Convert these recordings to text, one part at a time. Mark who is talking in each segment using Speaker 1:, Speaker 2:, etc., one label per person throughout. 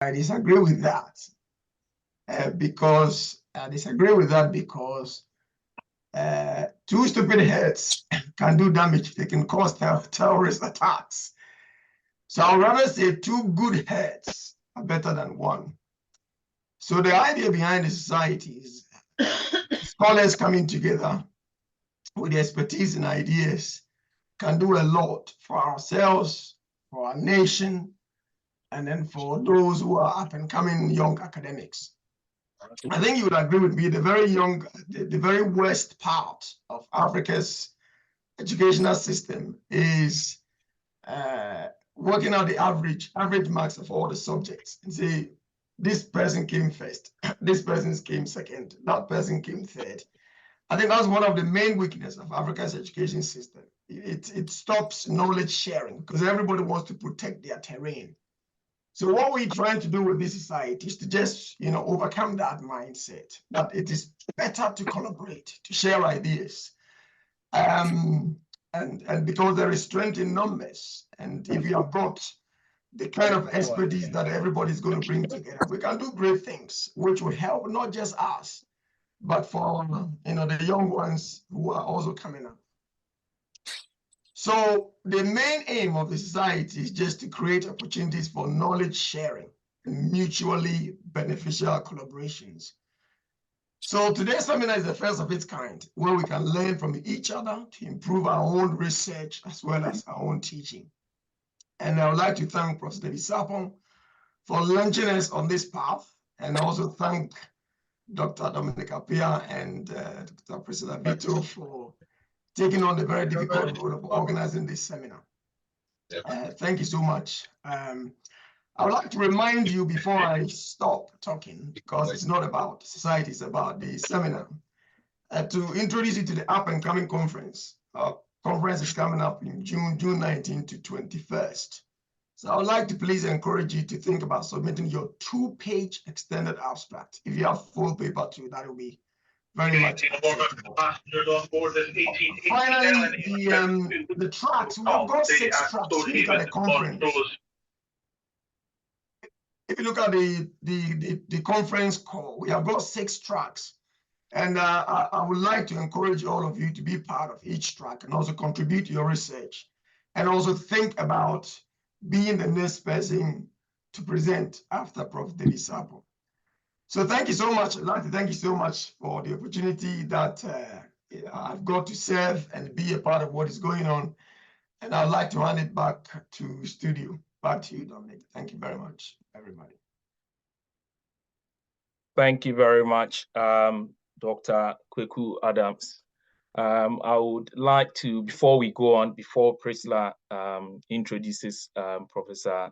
Speaker 1: I disagree with that because two stupid heads can do damage. They can cause terrorist attacks. So I'd rather say two good heads are better than one. So the idea behind the society is scholars coming together with expertise and ideas can do a lot for ourselves, for our nation, and then for those who are up and coming young academics. I think you would agree with me, the very worst part of Africa's educational system is working out the average marks of all the subjects and say, this person came first, this person came second, that person came third. I think that's one of the main weaknesses of Africa's education system. It stops knowledge sharing because everybody wants to protect their terrain. So what we're trying to do with this society is to just, overcome that mindset, that it is better to collaborate, to share ideas. And because there is strength in numbers, and if you have got the kind of expertise that everybody's going to bring together, we can do great things, which will help not just us, but for the young ones who are also coming up. So the main aim of the society is just to create opportunities for knowledge sharing and mutually beneficial collaborations. So today's seminar is the first of its kind, where we can learn from each other to improve our own research as well as our own teaching. And I would like to thank Professor David Sarpong for launching us on this path, and also thank Dr. Dominic Appiah and Dr. Priscilla Vito for taking on the very difficult role of organizing this seminar. Thank you so much. I would like to remind you before I stop talking, because it's not about society, it's about the seminar, to introduce you to the up and coming conference. Our conference is coming up in June 19th to 21st. So I would like to please encourage you to think about submitting your 2-page extended abstract. If you have full paper too, that will be very much acceptable. Finally, the tracks, we have got 6 tracks. If you look at the conference, if you look at the conference call, we have got 6 tracks. And I would like to encourage all of you to be part of each track and also contribute to your research, and also think about being the next person to present after Prof. David Sarpong. So thank you so much. I'd like to thank you so much for the opportunity that I've got to serve and be a part of what is going on. And I'd like to hand it back to studio. Back to you, Dominic. Thank you very much, everybody.
Speaker 2: Thank you very much, Dr. Kweku Adams. I would like to, before we go on, before Priscilla introduces Professor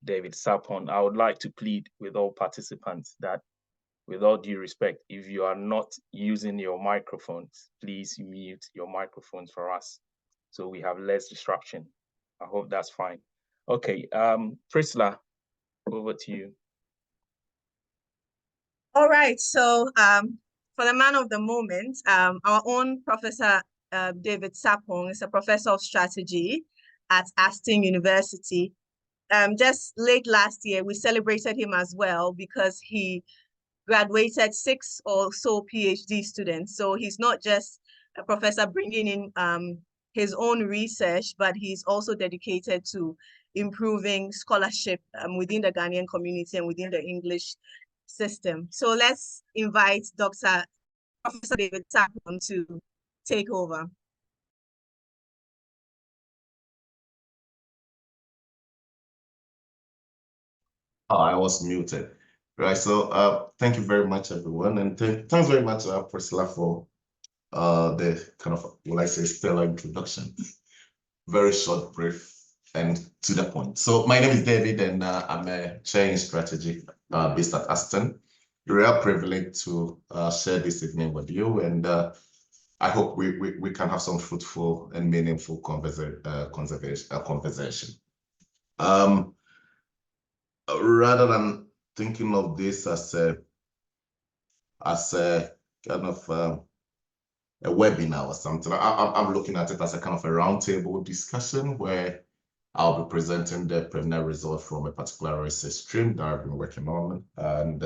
Speaker 2: David Sarpong, I would like to plead with all participants that, with all due respect, if you are not using your microphones, please mute your microphones for us so we have less disruption. I hope that's fine. Okay, Priscilla, over to you.
Speaker 3: All right, so for the man of the moment, our own Professor David Sarpong is a professor of strategy at Aston University. Just late last year, we celebrated him as well because he graduated 6 or so PhD students. So he's not just a professor bringing in his own research, but he's also dedicated to improving scholarship within the Ghanaian community and within the English system. So let's invite Professor David Sarpong to take over.
Speaker 4: Oh, I was muted. Right, so thank you very much, everyone. And thanks very much, Priscilla, for the kind of, will I say, stellar introduction. Very short, brief, and to the point. So my name is David, and I'm a chair in strategy based at Aston. Real privilege to share this evening with you, and I hope we can have some fruitful and meaningful conversation. Rather than thinking of this as a kind of a webinar or something, I'm looking at it as a kind of a roundtable discussion where I'll be presenting the preliminary result from a particular research stream that I've been working on. And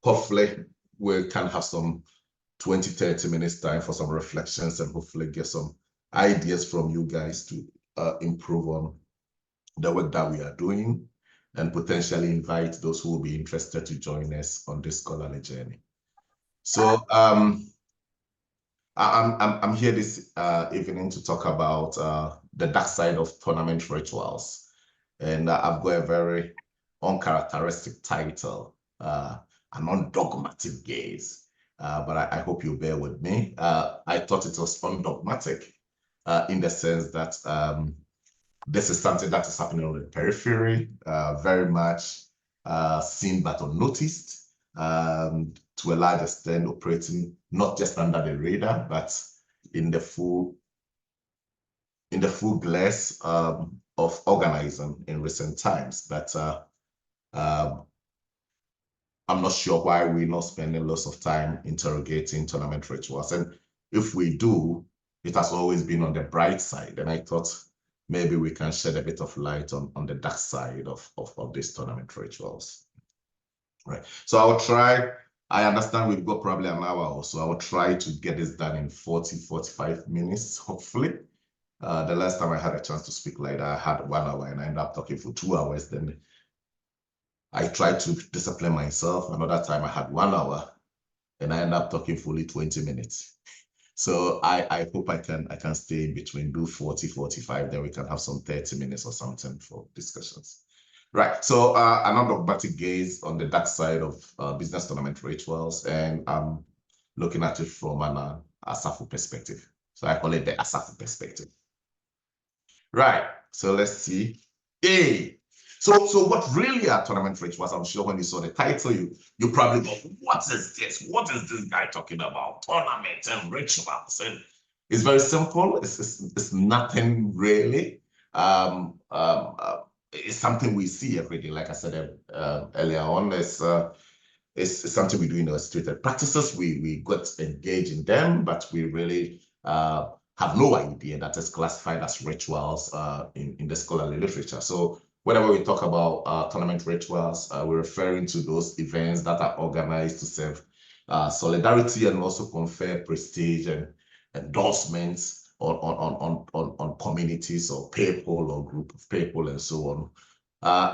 Speaker 4: hopefully we can have some 20, 30 minutes time for some reflections and hopefully get some ideas from you guys to improve on the work that we are doing and potentially invite those who will be interested to join us on this scholarly journey. So I'm here this evening to talk about the dark side of tournament rituals. And I've got a very uncharacteristic title, an undogmatic gaze. But I hope you bear with me. I thought it was undogmatic in the sense that this is something that is happening on the periphery, very much seen but unnoticed, to a large extent operating not just under the radar, but in the full glass of organizing in recent times. But I'm not sure why we're not spending lots of time interrogating tournament rituals. And if we do, it has always been on the bright side. And I thought maybe we can shed a bit of light on the dark side of these tournament rituals. Right. So I will try. I understand we've got probably an hour or so. I will try to get this done in 40, 45 minutes, hopefully. The last time I had a chance to speak like that, I had 1 hour and I ended up talking for 2 hours. Then I tried to discipline myself. Another time I had 1 hour and I ended up talking fully 20 minutes. So I hope I can stay in between, do 40, 45, then we can have some 30 minutes or something for discussions. Right, so an undogmatic gaze on the dark side of business tournament rituals, and I'm looking at it from an ASAFU perspective. So I call it the ASAFU perspective. Right, so let's see. Hey, so what really are tournament rituals? I'm sure when you saw the title, you probably go, what is this? What is this guy talking about? Tournaments and rituals. And it's very simple. It's nothing really. It's something we see every day. Like I said earlier on, it's something we do in our instituted practices. We got engaged in them, but we really have no idea that it's classified as rituals in the scholarly literature. So whenever we talk about tournament rituals, we're referring to those events that are organized to serve solidarity and also confer prestige and endorsements on communities or people or group of people and so on.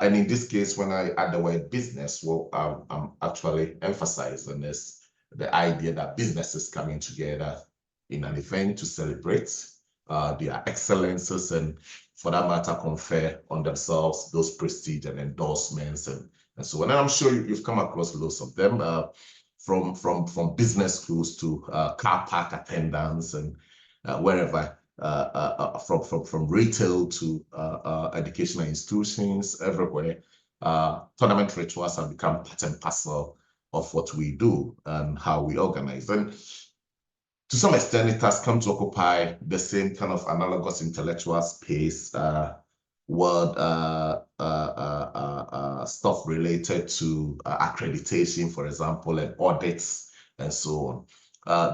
Speaker 4: And in this case, when I add the word business, what I'm actually emphasizing is the idea that businesses coming together in an event to celebrate their excellences and, for that matter, confer on themselves those prestige and endorsements and so on. And I'm sure you've come across lots of them, from business schools to car park attendants and wherever, from retail to educational institutions, everywhere. Tournament rituals have become part and parcel of what we do and how we organize. And to some extent, it has come to occupy the same kind of analogous intellectual space, word stuff related to accreditation, for example, and audits and so on.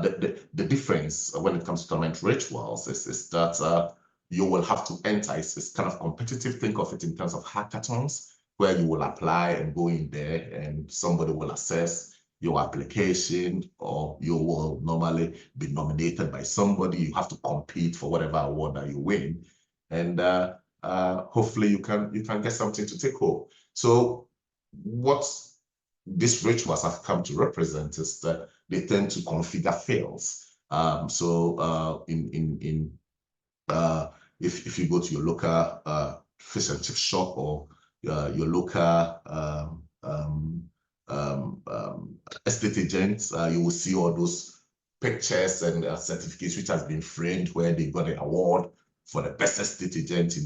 Speaker 4: The difference when it comes to tournament rituals is that you will have to enter. It's kind of competitive. Think of it in terms of hackathons, where you will apply and go in there and somebody will assess your application, or you will normally be nominated by somebody. You have to compete for whatever award that you win. And hopefully you can get something to take home. So what these rituals have come to represent is that they tend to configure fails. If you go to your local fish and chip shop or your local estate agents, you will see all those pictures and certificates which has been framed where they got an award for the best estate agent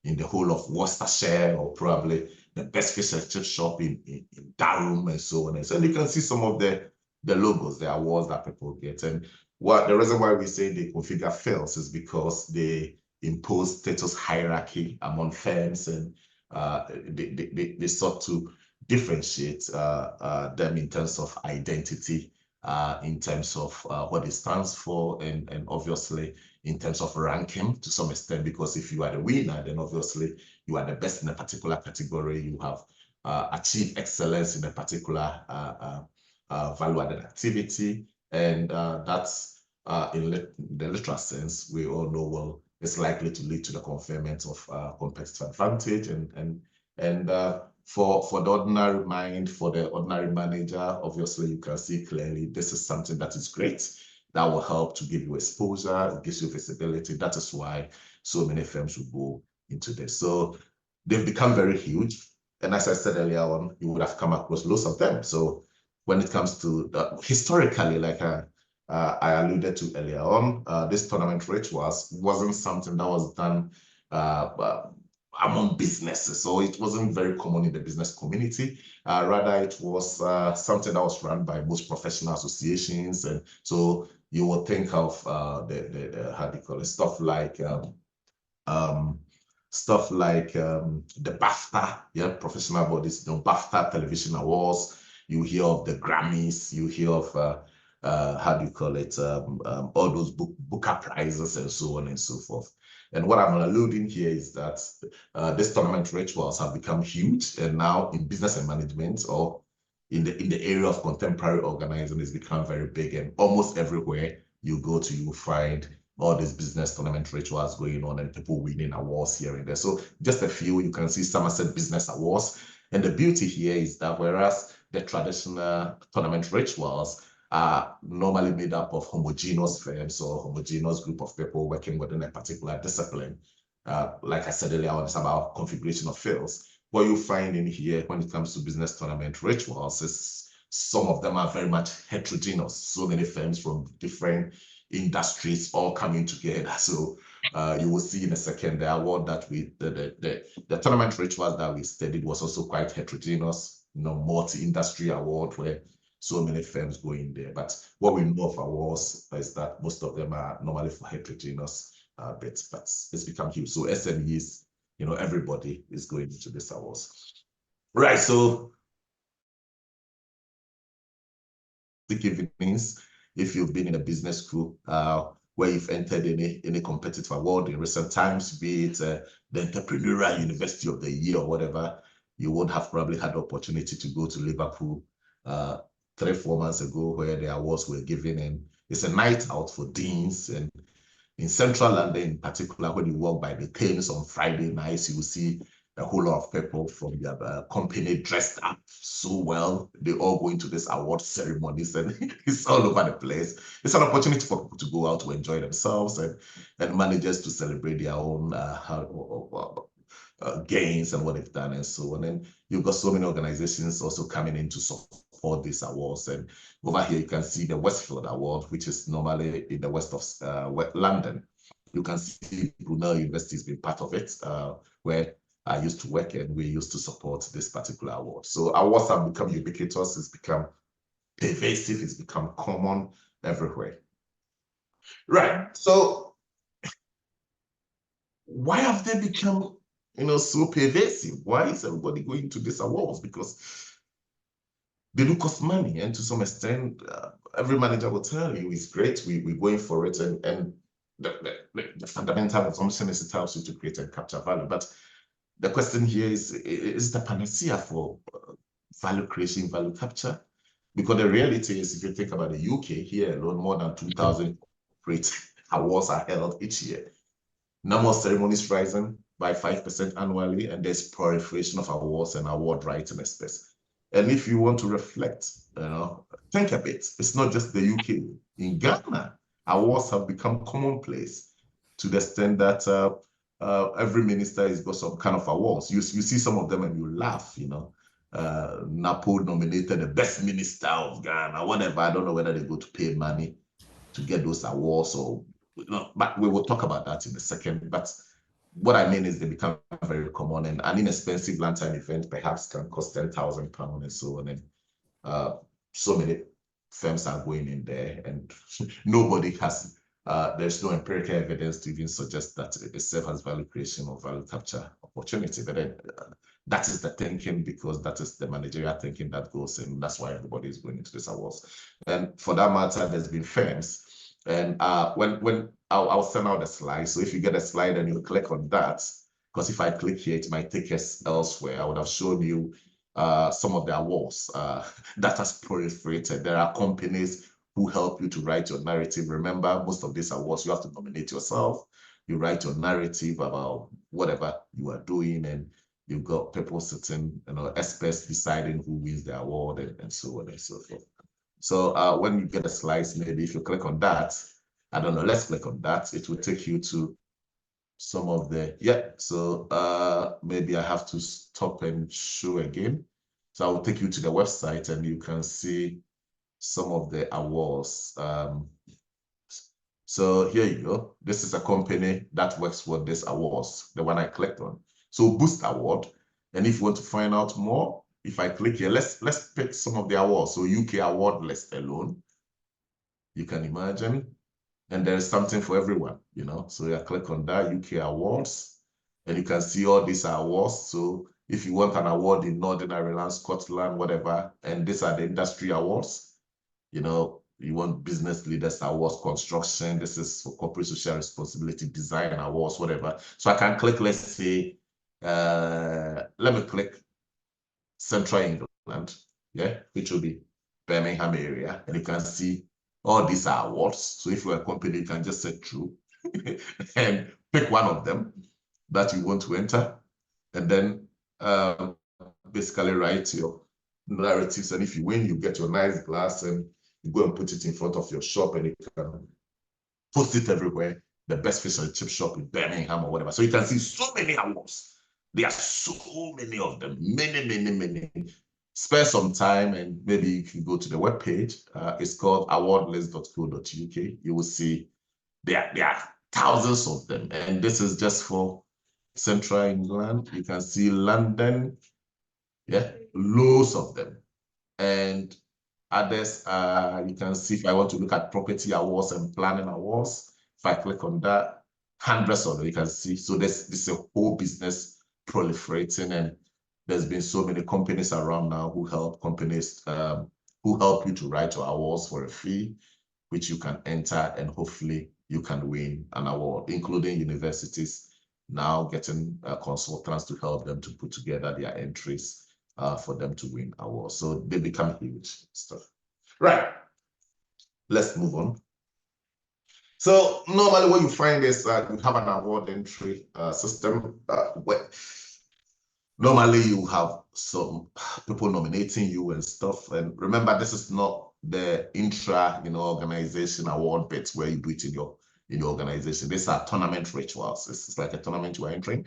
Speaker 4: in the whole of Worcestershire, or probably the best fish and chip shop in Durham and so on. And so you can see some of the logos, the awards that people get. And the reason why we say they configure fails is because they impose status hierarchy among firms, and they sought to differentiate them in terms of identity in terms of what it stands for, and obviously in terms of ranking to some extent, because if you are the winner, then obviously you are the best in a particular category. You have achieved excellence in a particular value-added activity, and that's in the literal sense, we all know well, it's likely to lead to the conferment of competitive advantage, and for the ordinary mind, for the ordinary manager, obviously you can see clearly this is something that is great. That will help to give you exposure, it gives you visibility. That is why so many firms will go into this. So they've become very huge. And as I said earlier on, you would have come across lots of them. So when it comes to historically, like I alluded to earlier on, this tournament rituals wasn't something that was done among businesses. So it wasn't very common in the business community. Rather, it was something that was run by most professional associations. And so you will think of the how do you call it, stuff like the BAFTA, yeah, professional bodies, BAFTA Television Awards. You hear of the Grammys, you hear of how do you call it, all those Booker prizes and so on and so forth. And what I'm alluding here is that these tournament rituals have become huge, and now in business and management, or in the area of contemporary organizing, it's become very big. And almost everywhere you go to, you find all these business tournament rituals going on and people winning awards here and there. So just a few, you can see Somerset Business Awards. And the beauty here is that whereas the traditional tournament rituals are normally made up of homogeneous firms or homogeneous group of people working within a particular discipline. Like I said earlier on, it's about configuration of fields. What you find in here when it comes to business tournament rituals is some of them are very much heterogeneous. So many firms from different industries all coming together. So you will see in a second the award that the tournament rituals that we studied was also quite heterogeneous, multi-industry award where so many firms go in there. But what we know of awards is that most of them are normally for heterogeneous bits, but it's become huge. So SMEs, everybody is going into this awards. Right, so the evenings, if you've been in a business school where you've entered any competitive award in recent times, be it the Entrepreneurial University of the Year or whatever, you would have probably had the opportunity to go to Liverpool 3-4 months ago where the awards were given, and it's a night out for deans. And in central London in particular, when you walk by the Thames on Friday nights, you will see a whole lot of people from their company dressed up so well. They all go into these award ceremonies, and it's all over the place. It's an opportunity for people to go out to enjoy themselves, and managers to celebrate their own gains and what they've done and so on. And you've got so many organizations also coming in to support these awards. And over here, you can see the Westfield Award, which is normally in the west of London. You can see Brunel University has been part of it, where I used to work, and we used to support this particular award. So awards have become ubiquitous, it's become pervasive, it's become common everywhere. Right, so why have they become so pervasive? Why is everybody going to these awards? Because they do cost money, and to some extent, every manager will tell you it's great, we're going for it, and the fundamental assumption is it helps you to create and capture value. But the question here is the panacea for value creation, value capture? Because the reality is, if you think about the UK, here alone, more than 2,000 great awards are held each year. Number of ceremonies rising by 5% annually, and there's proliferation of awards and award writing space. And if you want to reflect, think a bit. It's not just the UK. In Ghana, awards have become commonplace to the extent that every minister has got some kind of awards. You see some of them and you laugh, Napo nominated the best minister of Ghana, whatever. I don't know whether they go to pay money to get those awards or, but we will talk about that in a second. But what I mean is they become very common, and an inexpensive lunchtime event perhaps can cost £10,000 and so on. And so many firms are going in there, and nobody has, there's no empirical evidence to even suggest that it serves as value creation or value capture opportunity. But then That is the thinking, because that is the managerial thinking that goes in. That's why everybody is going into these awards. And for that matter, there's been firms. And when I'll send out a slide. So if you get a slide and you click on that, because if I click here, it might take us elsewhere. I would have shown you some of the awards that has proliferated. There are companies who help you to write your narrative. Remember, most of these awards, you have to nominate yourself. You write your narrative about whatever you are doing, and you've got people sitting, experts deciding who wins the award, and so on and so forth. So when you get a slice, maybe if you click on that, I don't know, let's click on that. It will take you to some of the, so maybe I have to stop and show again. So I will take you to the website and you can see some of the awards. So here you go. This is a company that works for this awards, the one I clicked on. So Boost Award. And if you want to find out more, if I click here, let's pick some of the awards. So UK award list alone, you can imagine. And there is something for everyone, So I click on that, UK awards, and you can see all these awards. So if you want an award in Northern Ireland, Scotland, whatever, and these are the industry awards, you want business leaders awards, construction, this is for corporate social responsibility, design awards, whatever. So I can click, let's say, let me click Central England, which will be Birmingham area, and you can see all these are awards. So if you're a company, you can just set through and pick one of them that you want to enter, and then basically write your narratives. And if you win, you get your nice glass and you go and put it in front of your shop, and you can post it everywhere. The best fish and chip shop in Birmingham or whatever. So you can see so many awards. There are so many of them, many. Spare some time and maybe you can go to the webpage. It's called awardlist.co.uk. You will see there are thousands of them. And this is just for Central England. You can see London, loads of them. And others, you can see if I want to look at property awards and planning awards, if I click on that, hundreds of them you can see. So this is a whole business proliferating, and there's been so many companies around now who help companies, who help you to write your awards for a fee, which you can enter, and hopefully you can win an award, including universities now getting consultants to help them to put together their entries for them to win awards. So they become huge stuff. Right, let's move on. So normally what you find is that you have an award entry system where normally you have some people nominating you and stuff. And remember, this is not the intra, organization award bits where you do it in your organization. These are tournament rituals. This is like a tournament you are entering,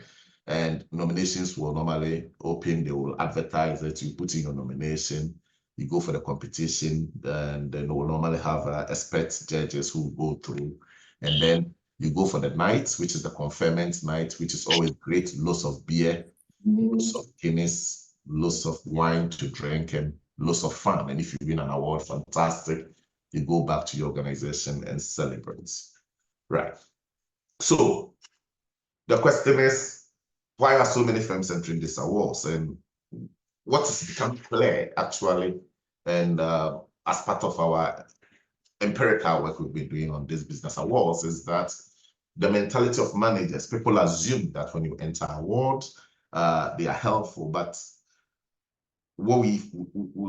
Speaker 4: and nominations will normally open. They will advertise it. You put in your nomination. You go for the competition, and then they will normally have expert judges who go through, and then you go for the night, which is the conferment night, which is always great. Lots of beer, lots of Guinness, lots of wine to drink, and lots of fun. And if you win an award, fantastic. You go back to your organization and celebrate. Right. So the question is, why are so many firms entering these awards? And what has become clear, actually, and as part of our empirical work we've been doing on these business awards, is that the mentality of managers, people assume that when you enter awards, they are helpful, but what we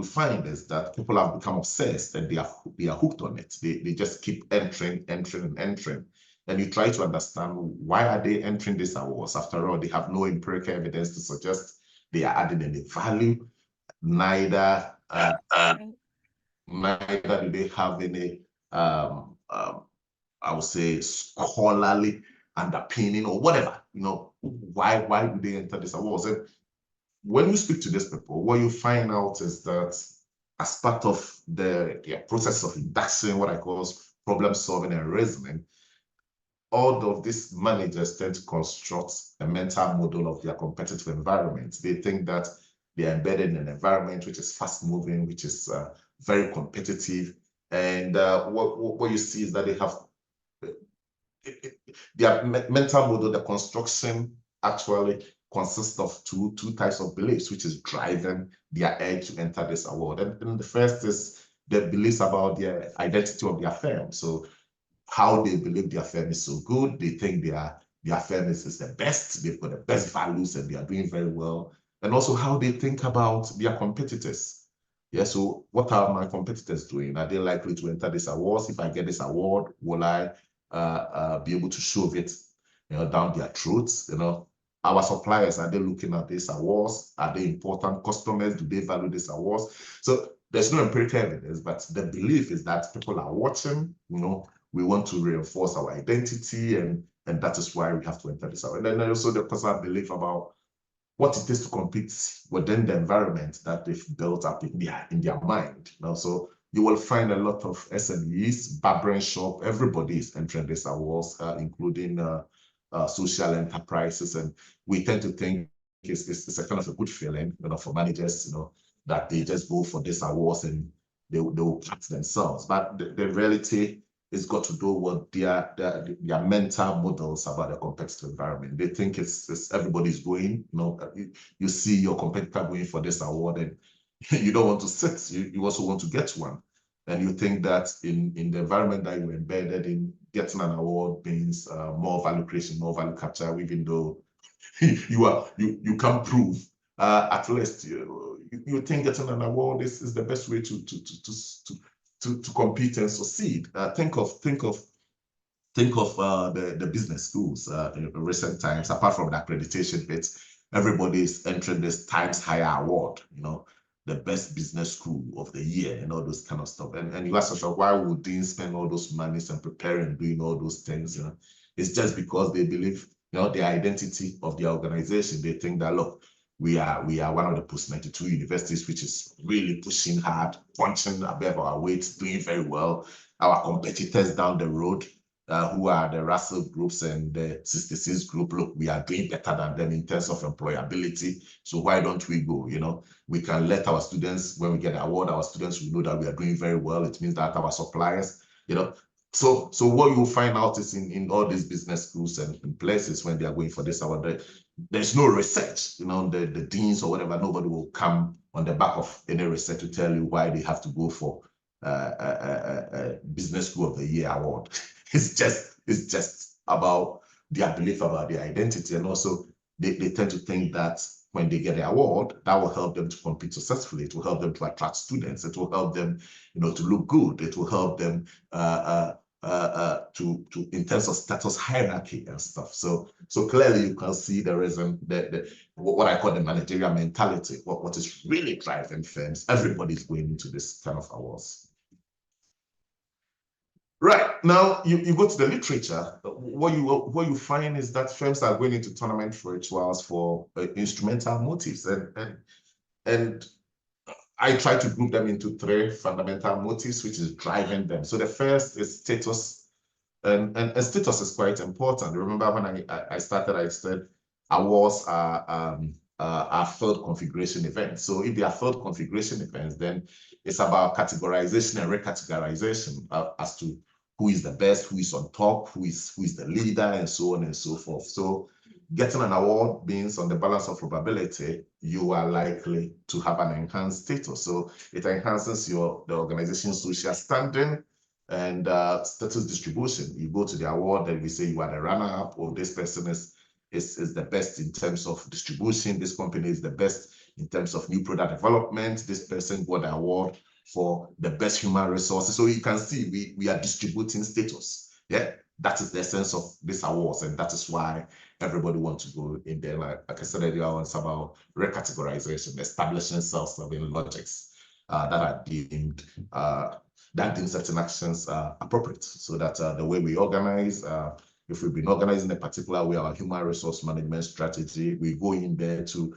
Speaker 4: find is that people have become obsessed and they are hooked on it. They just keep entering. And you try to understand, why are they entering these awards? After all, they have no empirical evidence to suggest they are adding any value. Neither do they have any, I would say, scholarly underpinning or whatever. Why do they enter these awards? And when you speak to these people, what you find out is that as part of the process of induction, what I call problem solving and reasoning, all of these managers tend to construct a mental model of their competitive environment. They think that they are embedded in an environment which is fast moving, which is very competitive. And what you see is that they have their mental model, the construction actually consists of two types of beliefs, which is driving their edge to enter this award. And the first is the beliefs about the identity of their firm. So how they believe their firm is so good, they think their firm is the best, they've got the best values and they are doing very well. And also how they think about their competitors. Yeah, so what are my competitors doing? Are they likely to enter this award? If I get this award, will I be able to shove it, down their throats? Our suppliers, are they looking at these awards? Are they important customers? Do they value these awards? So there's no empirical evidence, but the belief is that people are watching. We want to reinforce our identity, and that is why we have to enter this award. And then also the personal belief about what it is to compete within the environment that they've built up in their mind. So you will find a lot of SMEs, barbering shop, everybody is entering these awards, including social enterprises, and we tend to think it's a kind of a good feeling, for managers, that they just go for these awards and they will pat themselves. But the reality is got to do with their mental models about the competitive environment. They think it's everybody's going. You see your competitor going for this award, and you don't want to sit. You also want to get one. And you think that in the environment that you're embedded in, getting an award means more value creation, more value capture, even though you can't prove. At least you think getting an award is the best way to compete and succeed. Think of the business schools in recent times. Apart from the accreditation bit, everybody is entering this Times Higher Award. The best business school of the year and all those kind of stuff. And you ask yourself, why would deans spend all those monies and preparing, doing all those things? It's just because they believe, the identity of the organization. They think that, look, we are one of the post-92 universities which is really pushing hard, punching above our weight, doing very well. Our competitors down the road, who are the Russell groups and the 66 group, look, we are doing better than them in terms of employability. So why don't we go? We can let our students, when we get the award, our students will know that we are doing very well. It means that our suppliers, So what you find out is in all these business schools and places when they are going for this award, there's no research. The deans or whatever, nobody will come on the back of any research to tell you why they have to go for a Business School of the Year award. It's just about their belief about their identity, and also they tend to think that when they get the award, that will help them to compete successfully. It will help them to attract students. It will help them, to look good. It will help them to in terms of status hierarchy and stuff. So clearly you can see there is what I call the managerial mentality. What is really driving firms? Everybody's going into this kind of awards. Right, now you go to the literature. What you find is that firms are going into tournament rituals for instrumental motives, and I try to group them into three fundamental motives, which is driving them. So the first is status, and status is quite important. Remember when I started, I said awards are field configuration events. So if they are field configuration events, then it's about categorization and recategorization as to who is the best, who is on top, who is the leader, and so on and so forth. So getting an award means on the balance of probability, you are likely to have an enhanced status. So it enhances the organization's social standing and status distribution. You go to the award and we say you are the runner-up, or this person is the best in terms of distribution. This company is the best in terms of new product development. This person got the award for the best human resources. So you can see we are distributing status. Yeah, that is the essence of this awards, and that is why everybody wants to go in there. Like I said earlier, it's about recategorization, establishing self-serving logics that are deemed certain actions appropriate, so that the way we organize, if we've been organizing a particular way, our human resource management strategy, we go in there to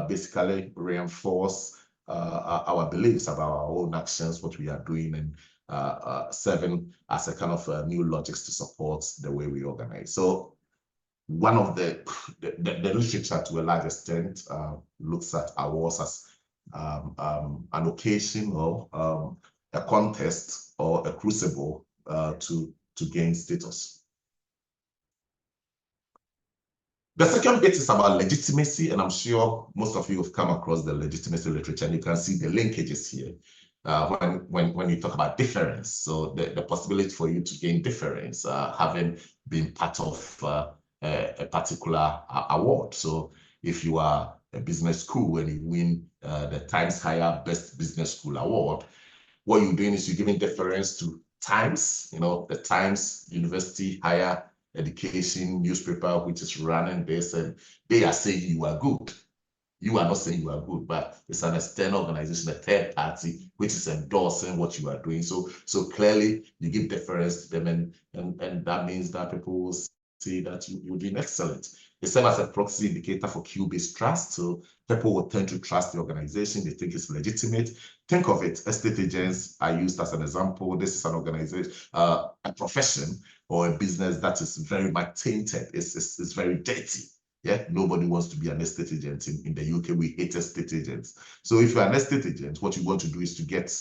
Speaker 4: basically reinforce our beliefs about our own actions, what we are doing, and serving as a kind of new logics to support the way we organize. So one of the literature to a large extent looks at awards as an occasion or a contest or a crucible to gain status. The second bit is about legitimacy, and I'm sure most of you have come across the legitimacy literature, and you can see the linkages here when you talk about difference. So the possibility for you to gain difference, having been part of a particular award. So if you are a business school and you win the Times Higher Best Business School Award, what you're doing is you're giving deference to Times, the Times University Higher Education newspaper, which is running this, and they are saying you are good. You are not saying you are good, but it's an external organization, a third party, which is endorsing what you are doing. So clearly you give deference to them, and that means that people will see that you're doing excellent. It serves as a proxy indicator for Q-based trust. So people will tend to trust the organization. They think it's legitimate. Think of it, estate agents are used as an example. This is an organization, a profession or a business that is very much tainted. It's very dirty. Yeah, nobody wants to be an estate agent in the UK. We hate estate agents. So if you're an estate agent, what you want to do is to get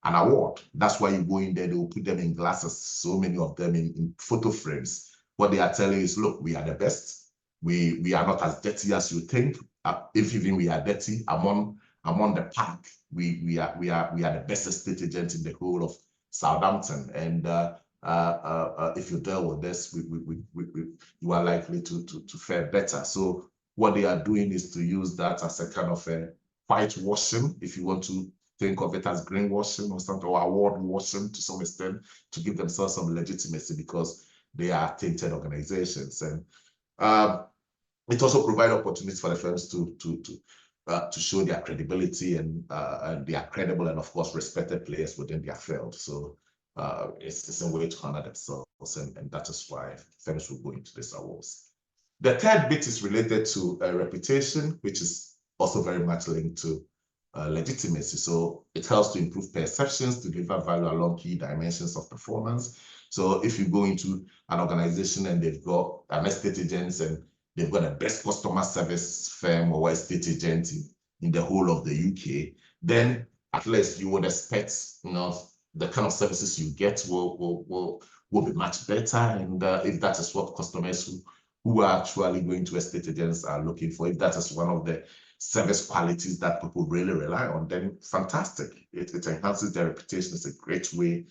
Speaker 4: an award. That's why you go in there, they will put them in glasses, so many of them in photo frames. What they are telling you is, look, we are the best. We are not as dirty as you think. If even we are dirty, among the pack, we are the best estate agent in the whole of Southampton. And if you deal with this, you are likely to fare better. So what they are doing is to use that as a kind of a whitewashing, if you want to think of it as greenwashing or something, or award washing to some extent, to give themselves some legitimacy because they are tainted organizations. And it also provides opportunities for the firms to show their credibility and they are credible and of course respected players within their field. So it's a way to honor themselves, and that is why firms will go into these awards. The third bit is related to reputation, which is also very much linked to legitimacy. So it helps to improve perceptions, to deliver value along key dimensions of performance. So if you go into an organization and they've got an estate agent and they've got the best customer service firm or estate agent in the whole of the UK, then at least you would expect, the kind of services you get will be much better. And if that is what customers who are actually going to estate agents are looking for, if that is one of the service qualities that people really rely on, then fantastic. It enhances their reputation. It's a great way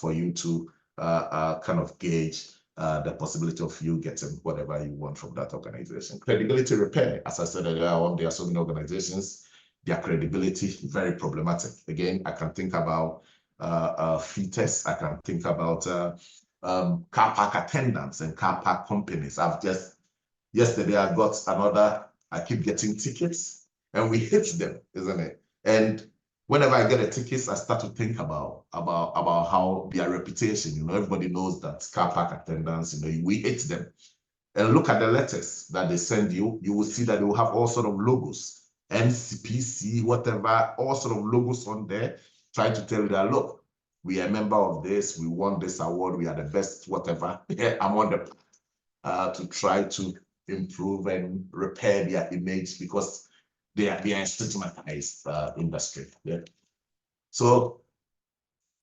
Speaker 4: for you to kind of gauge the possibility of you getting whatever you want from that organization. Credibility repair, as I said earlier on, there are so many organizations, their credibility very problematic. Again, I can think about FITES, I can think about car park attendants and car park companies. Yesterday I got I keep getting tickets and we hate them, isn't it? And whenever I get the tickets, I start to think about how their reputation, everybody knows that car park attendants, we hate them. And look at the letters that they send you, you will see that they will have all sort of logos, NCPC, whatever, all sort of logos on there, trying to tell you that, look, we are a member of this, we won this award, we are the best, whatever. I'm on the to try to improve and repair their image because they are a stigmatized industry. Yeah. So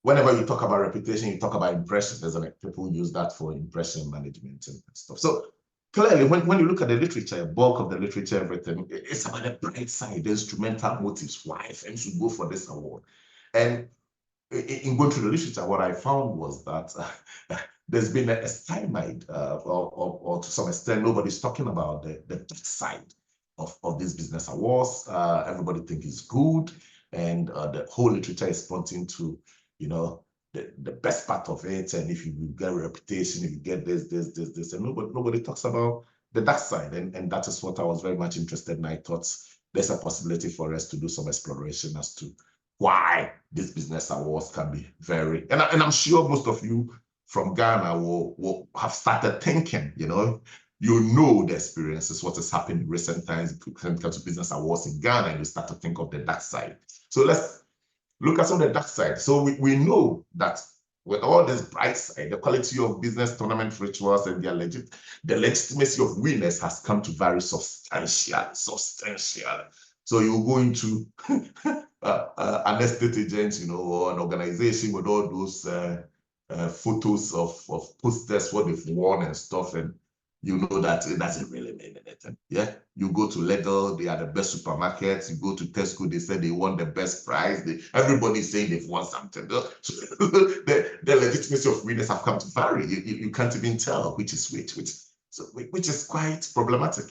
Speaker 4: whenever you talk about reputation, you talk about impression, isn't it? People use that for impression management and stuff. So clearly, when you look at the literature, bulk of the literature, everything, it's about the bright side, the instrumental motives, why firms should go for this award. And in going through the literature, what I found was that there's been a stymie, or to some extent, nobody's talking about the dark side of these business awards. Everybody thinks it's good, and the whole literature is pointing to, the best part of it. And if you get a reputation, if you get this, and nobody talks about the dark side. And that is what I was very much interested in. I thought there's a possibility for us to do some exploration as to why these business awards can be very, and I'm sure most of you from Ghana will have started thinking, the experiences, what has happened in recent times when it comes to business awards in Ghana, and you start to think of the dark side. So let's look at some of the dark side. So we know that with all this bright side, the quality of business tournament rituals and the legitimacy of winners has come to vary substantially. So you go into an estate agent, or an organization with all those photos of posters, what they've won and stuff, and you know that it doesn't really mean anything. Yeah, you go to Lidl, they are the best supermarkets. You go to Tesco, they say they want the best price. Everybody's saying they've won something. So the legitimacy of winners have come to vary. You can't even tell which is which is quite problematic.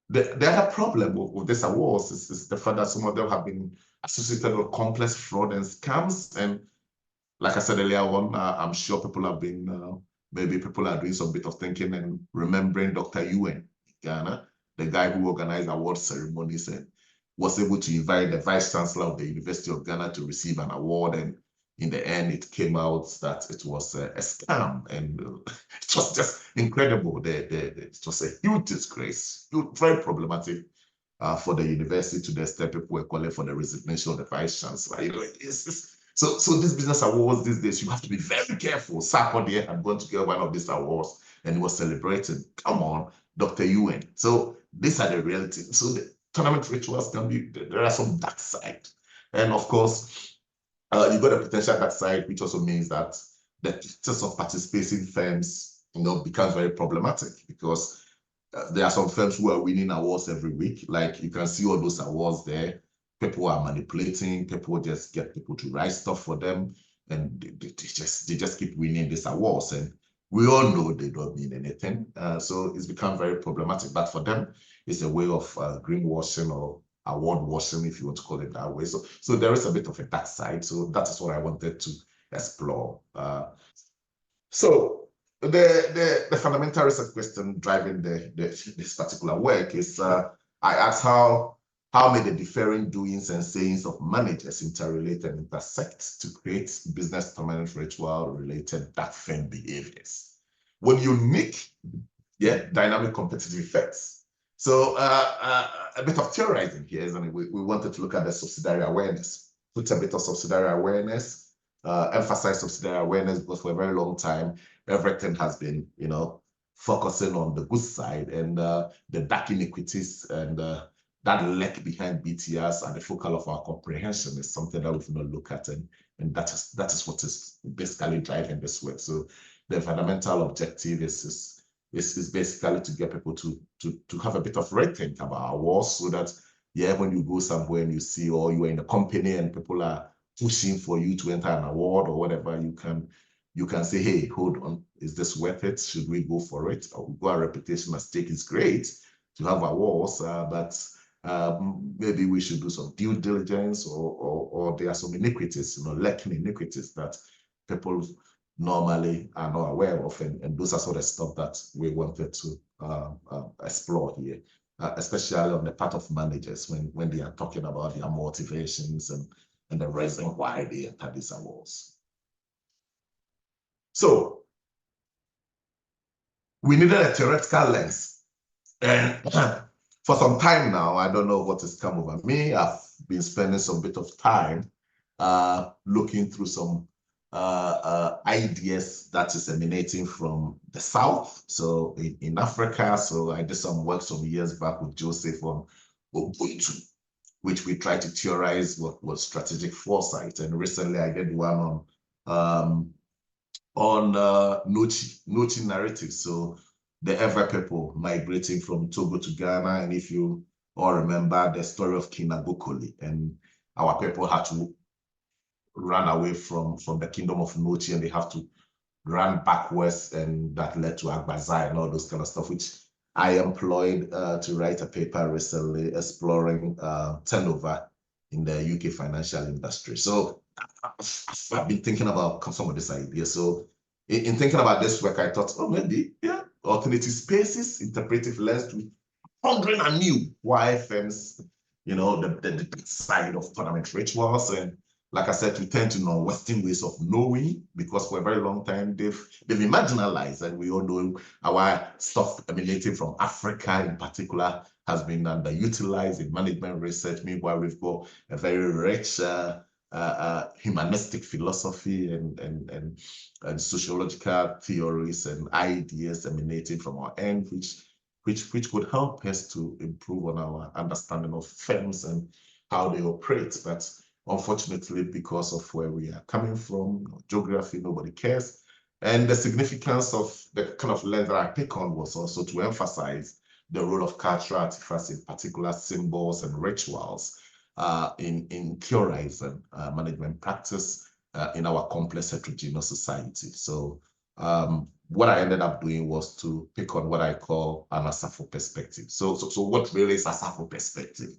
Speaker 4: The other problem with these awards is the fact that some of them have been associated with complex fraud and scams. And like I said earlier on, I'm sure people have been, maybe people are doing some bit of thinking and remembering Dr. Yuen, Ghana, the guy who organized award ceremonies and was able to invite the vice chancellor of the University of Ghana to receive an award. And in the end, it came out that it was a scam, and it was just incredible. It was a huge disgrace, very problematic for the university, to the extent people were calling for the resignation of the vice chancellor. You know, so these business awards these days, you have to be very careful. Sarpong had gone to get one of these awards and he was celebrating. Come on, Dr. Yuen. So these are the reality. So the tournament rituals can be, there are some dark side. And of course, you got a potential dark side, which also means that the status of participating firms, becomes very problematic, because there are some firms who are winning awards every week. Like you can see all those awards there. People are manipulating. People just get people to write stuff for them, and they just keep winning these awards. And we all know they don't mean anything. So it's become very problematic. But for them, it's a way of greenwashing or award washing, if you want to call it that way. So there is a bit of a dark side. So that is what I wanted to explore. So the fundamental research question driving this particular work is, I asked how may the differing doings and sayings of managers interrelate and intersect to create business tournament ritual related dark firm behaviors with unique, dynamic competitive effects. So a bit of theorizing here, isn't it? We wanted to look at the subsidiary awareness, put a bit of subsidiary awareness, emphasize subsidiary awareness, because for a very long time, everything has been, focusing on the good side, and the dark iniquities and that lurk behind BTRs and the focal of our comprehension is something that we've not looked at, and that is what is basically driving this work. So the fundamental objective is basically to get people to have a bit of rethink about awards, so that when you go somewhere and you see, or you are in a company and people are pushing for you to enter an award or whatever, you can say, hey, hold on, is this worth it? Should we go for it? Our reputation at stake is great to have awards, but maybe we should do some due diligence, or there are some iniquities, lacking iniquities that people normally are not aware of, and those are sort of stuff that we wanted to explore here, especially on the part of managers when they are talking about their motivations and the reason why they enter these awards. So we needed a theoretical lens, and for some time now, I don't know what has come over me. I've been spending some bit of time looking through some ideas that is emanating from the South, so in Africa. So I did some work some years back with Joseph on Ubuntu, which we tried to theorize what was strategic foresight. And recently I did one on Nochi narrative. So the Ever people migrating from Togo to Ghana. And if you all remember the story of King Agokoli, and our people had to run away from the kingdom of Nochi, and they have to run backwards, and that led to Agbazai and all those kind of stuff, which I employed to write a paper recently exploring turnover in the UK financial industry. So I've been thinking about some of these ideas. So in thinking about this work, I thought, maybe, alternative spaces, interpretive lens, to pondering anew why firms, the side of tournament rituals. And like I said, we tend to know Western ways of knowing, because for a very long time they've been marginalized, and we all know our stuff emanating from Africa in particular has been underutilized in management research. Meanwhile, we've got a very rich humanistic philosophy and sociological theories and ideas emanating from our end, which could help us to improve on our understanding of firms and how they operate. But unfortunately, because of where we are coming from, geography, nobody cares. And the significance of the kind of lens that I pick on was also to emphasize the role of cultural artifacts, in particular symbols and rituals, in theorizing management practice in our complex heterogeneous society. So what I ended up doing was to pick on what I call an Asafo perspective. So what really is Asafo perspective?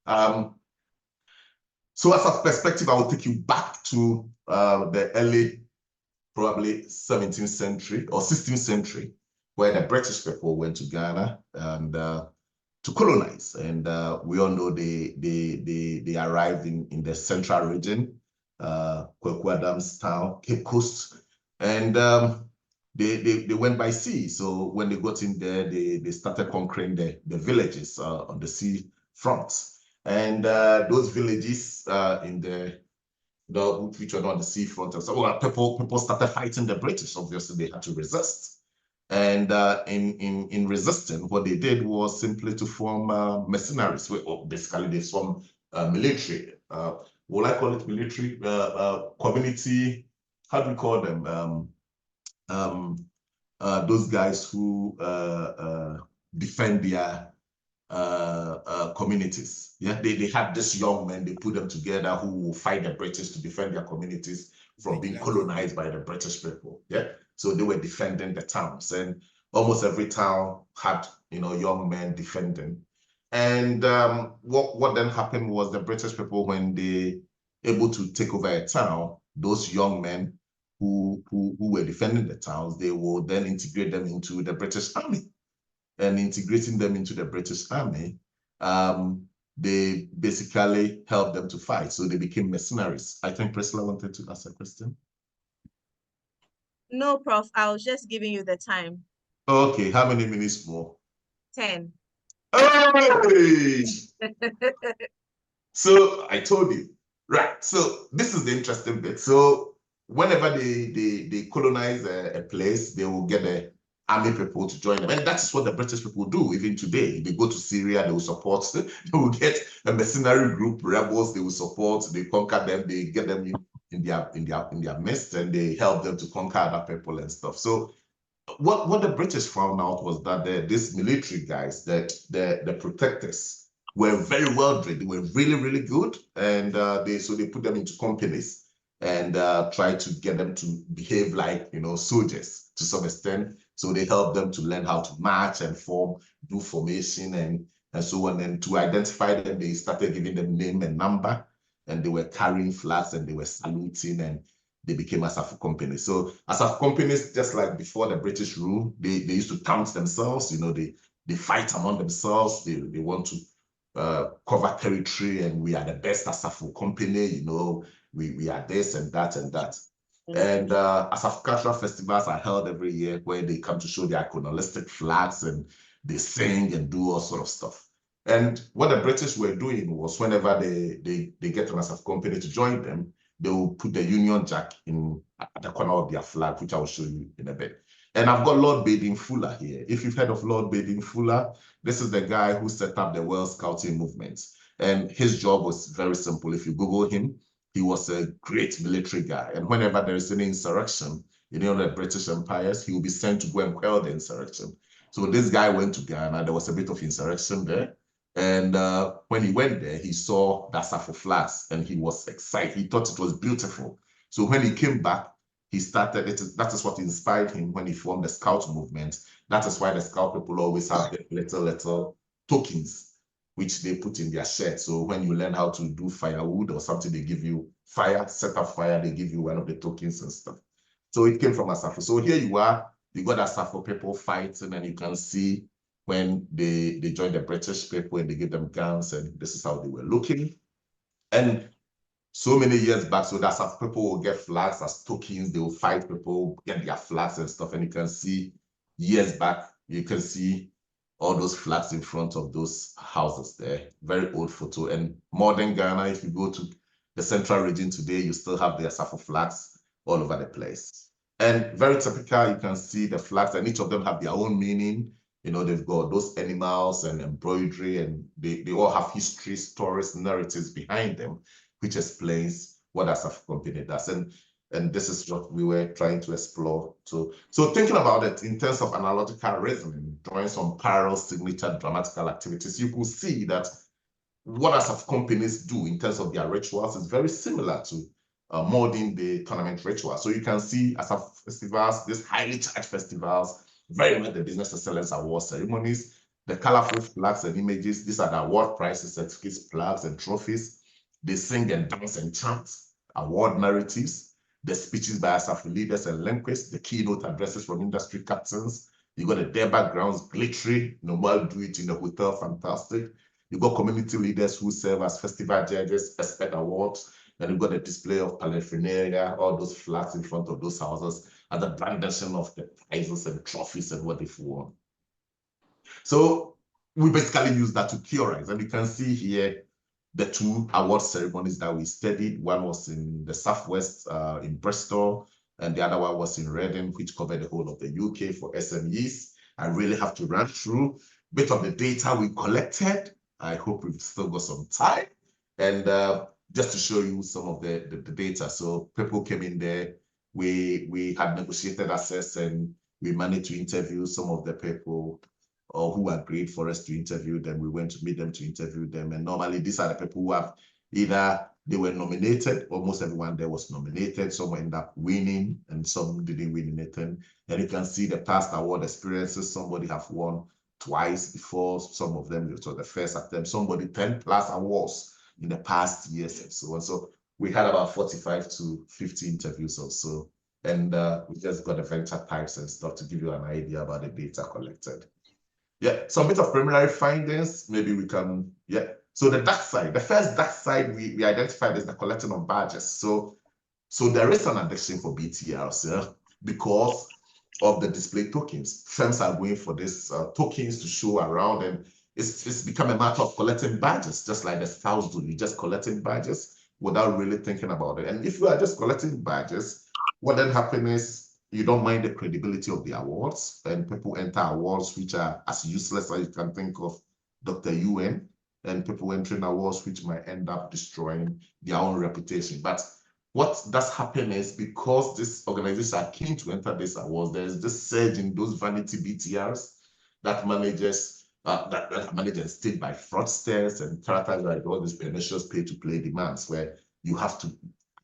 Speaker 4: So as a perspective, I will take you back to the early, probably 17th century or 16th century, where the British people went to Ghana and to colonize. And we all know they arrived in the central region, Kwaku Adams town, Cape Coast, and they went by sea. So when they got in there, they started conquering the villages on the sea front. And those villages in which were on the seafront, and so people started fighting the British. Obviously, they had to resist. And in resisting, what they did was simply to form mercenaries. Basically, they formed military. What I call it military community. How do we call them? Those guys who defend their communities. Yeah, they had this young men, they put them together who will fight the British to defend their communities from being colonized by the British people. Yeah, so they were defending the towns, and almost every town had young men defending. And what then happened was the British people, when they able to take over a town, those young men who were defending the towns, they will then integrate them into the British Army. And integrating them into the British Army, they basically helped them to fight. So they became mercenaries. I think Priscilla wanted to ask a question.
Speaker 3: No, Prof. I was just giving you the time.
Speaker 4: Okay, how many minutes more?
Speaker 3: 10.
Speaker 4: Hey! So I told you. Right. So this is the interesting bit. So whenever they colonize a place, they will get the army people to join them. And that's what the British people do even today. They go to Syria, they will support, they will get a mercenary group, rebels, they will support, they conquer them, they get them in their midst, and they help them to conquer other people and stuff. So what the British found out was that these military guys, that the protectors, were very well trained. They were really, really good. And so they put them into companies and try to get them to behave like soldiers to some extent. So they helped them to learn how to march and do formation and so on. And to identify them, they started giving them name and number, and they were carrying flags and they were saluting, and they became Asafo companies. So Asafo companies, just like before the British rule, they used to count themselves. They fight among themselves. They want to cover territory, and we are the best Asafo company. We are this and that and that. And Asafo cultural festivals are held every year, where they come to show their iconoclastic flags, and they sing and do all sort of stuff. And what the British were doing was, whenever they get an Asafo company to join them, they will put the Union Jack at the corner of their flag, which I will show you in a bit. And I've got Lord Baden-Fuller here. If you've heard of Lord Baden-Fuller, this is the guy who set up the World Scouting movement. And his job was very simple. If you Google him, he was a great military guy. And whenever there is any insurrection in the British empires, he will be sent to go and quell the insurrection. So this guy went to Ghana. There was a bit of insurrection there. And when he went there, he saw the Asafo flags, and he was excited. He thought it was beautiful. So when he came back, he started, that is what inspired him when he formed the Scout movement. That is why the Scout people always have the little tokens, which they put in their shirt. So when you learn how to do firewood or something, they give you fire, set up fire, they give you one of the tokens and stuff. So it came from Asafo. So here you are, you got Asafo people fighting, and you can see when they joined the British people and they gave them guns, and this is how they were looking. And so many years back, so that's how people will get flags as tokens. They will fight people, get their flags and stuff. And you can see years back, you can see all those flags in front of those houses there. Very old photo. And modern Ghana, if you go to the central region today, you still have the Asafo flags all over the place. And very typical, you can see the flags, and each of them have their own meaning. They've got those animals and embroidery, and they all have history, stories, narratives behind them, which explains what Asafo company does. And And this is what we were trying to explore. So thinking about it in terms of analogical reasoning, drawing some parallel signature dramatical activities, you could see that what Asaf companies do in terms of their rituals is very similar to modern day tournament rituals. So you can see Asaf festivals, these highly charged festivals, very much the business excellence award ceremonies, the colorful flags and images. These are the award prizes, certificates, flags, and trophies. They sing and dance and chant, award narratives, the speeches by Asaf leaders and linguists, the keynote addresses from industry captains. You got the their backgrounds glittery, while do it in the hotel, fantastic. You got community leaders who serve as festival judges, expert awards, and you got the display of paraphernalia, all those flags in front of those houses, and the brandishing of the prizes and trophies and what they've won. So we basically use that to theorize, and you can see here the two award ceremonies that we studied. One was in the Southwest in Bristol, and the other one was in Reading, which covered the whole of the UK for SMEs. I really have to run through a bit of the data we collected. I hope we've still got some time. And just to show you some of the data. So people came in there, we had negotiated access, and we managed to interview some of the people who agreed for us to interview them. We went to meet them to interview them. And normally these are the people who have either they were nominated, almost everyone there was nominated, some ended up winning and some didn't win anything. And you can see the past award experiences. Somebody have won twice before, some of them it was the first attempt, somebody 10+ awards in the past years and so on. So we had about 45 to 50 interviews or so. And we just got the venture types and stuff to give you an idea about the data collected. Yeah, some bit of preliminary findings, maybe we can, yeah. So the dark side, the first dark side we identified is the collecting of badges. So there is an addiction for BTRs because of the display tokens. Firms are going for these tokens to show around, and it's become a matter of collecting badges, just like the scouts do. You're just collecting badges without really thinking about it. And if you are just collecting badges, what then happens is you don't mind the credibility of the awards, and people enter awards which are as useless as you can think of Dr. UN, and people entering awards which might end up destroying their own reputation. But what does happen is because these organizations are keen to enter these awards, there's this surge in those vanity BTRs that managers that are managed and stayed by fraudsters and characters like all these pernicious pay-to-play demands where you have to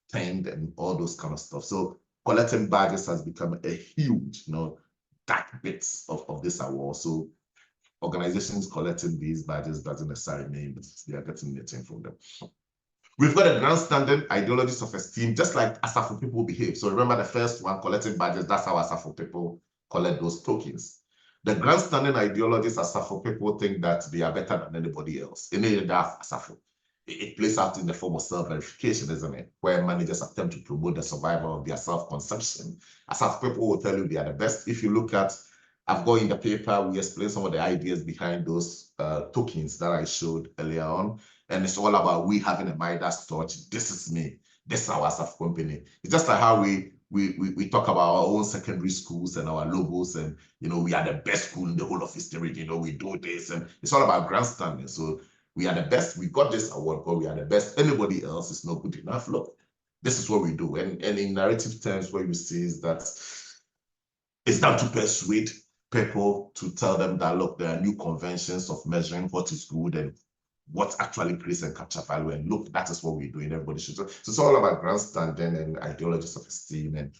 Speaker 4: attend and all those kind of stuff. So collecting badges has become a huge, dark bits of this award. So organizations collecting these badges doesn't necessarily mean they are getting anything from them. We've got a grandstanding ideologies of esteem, just like Asafo people behave. So remember the first one, collecting badges, that's how Asafo people collect those tokens. The grandstanding ideologies, Asafo people think that they are better than anybody else. In any Asafo, it plays out in the form of self-verification, isn't it? Where managers attempt to promote the survival of their self-conception. Asafo people will tell you they are the best. If you look at, I've got in the paper, we explain some of the ideas behind those tokens that I showed earlier on. And it's all about we having a Midas touch. This is me. This is our Asaf company. It's just like how we talk about our own secondary schools and our logos, and we are the best school in the whole of history. We do this, and it's all about grandstanding. So we are the best. We got this award, but we are the best. Anybody else is not good enough. Look, this is what we do. And in narrative terms, what you see is that it's down to persuade people to tell them that, look, there are new conventions of measuring what is good and what actually creates and capture value. And look, that is what we're doing. Everybody should. So it's all about grandstanding and ideologies of esteem. And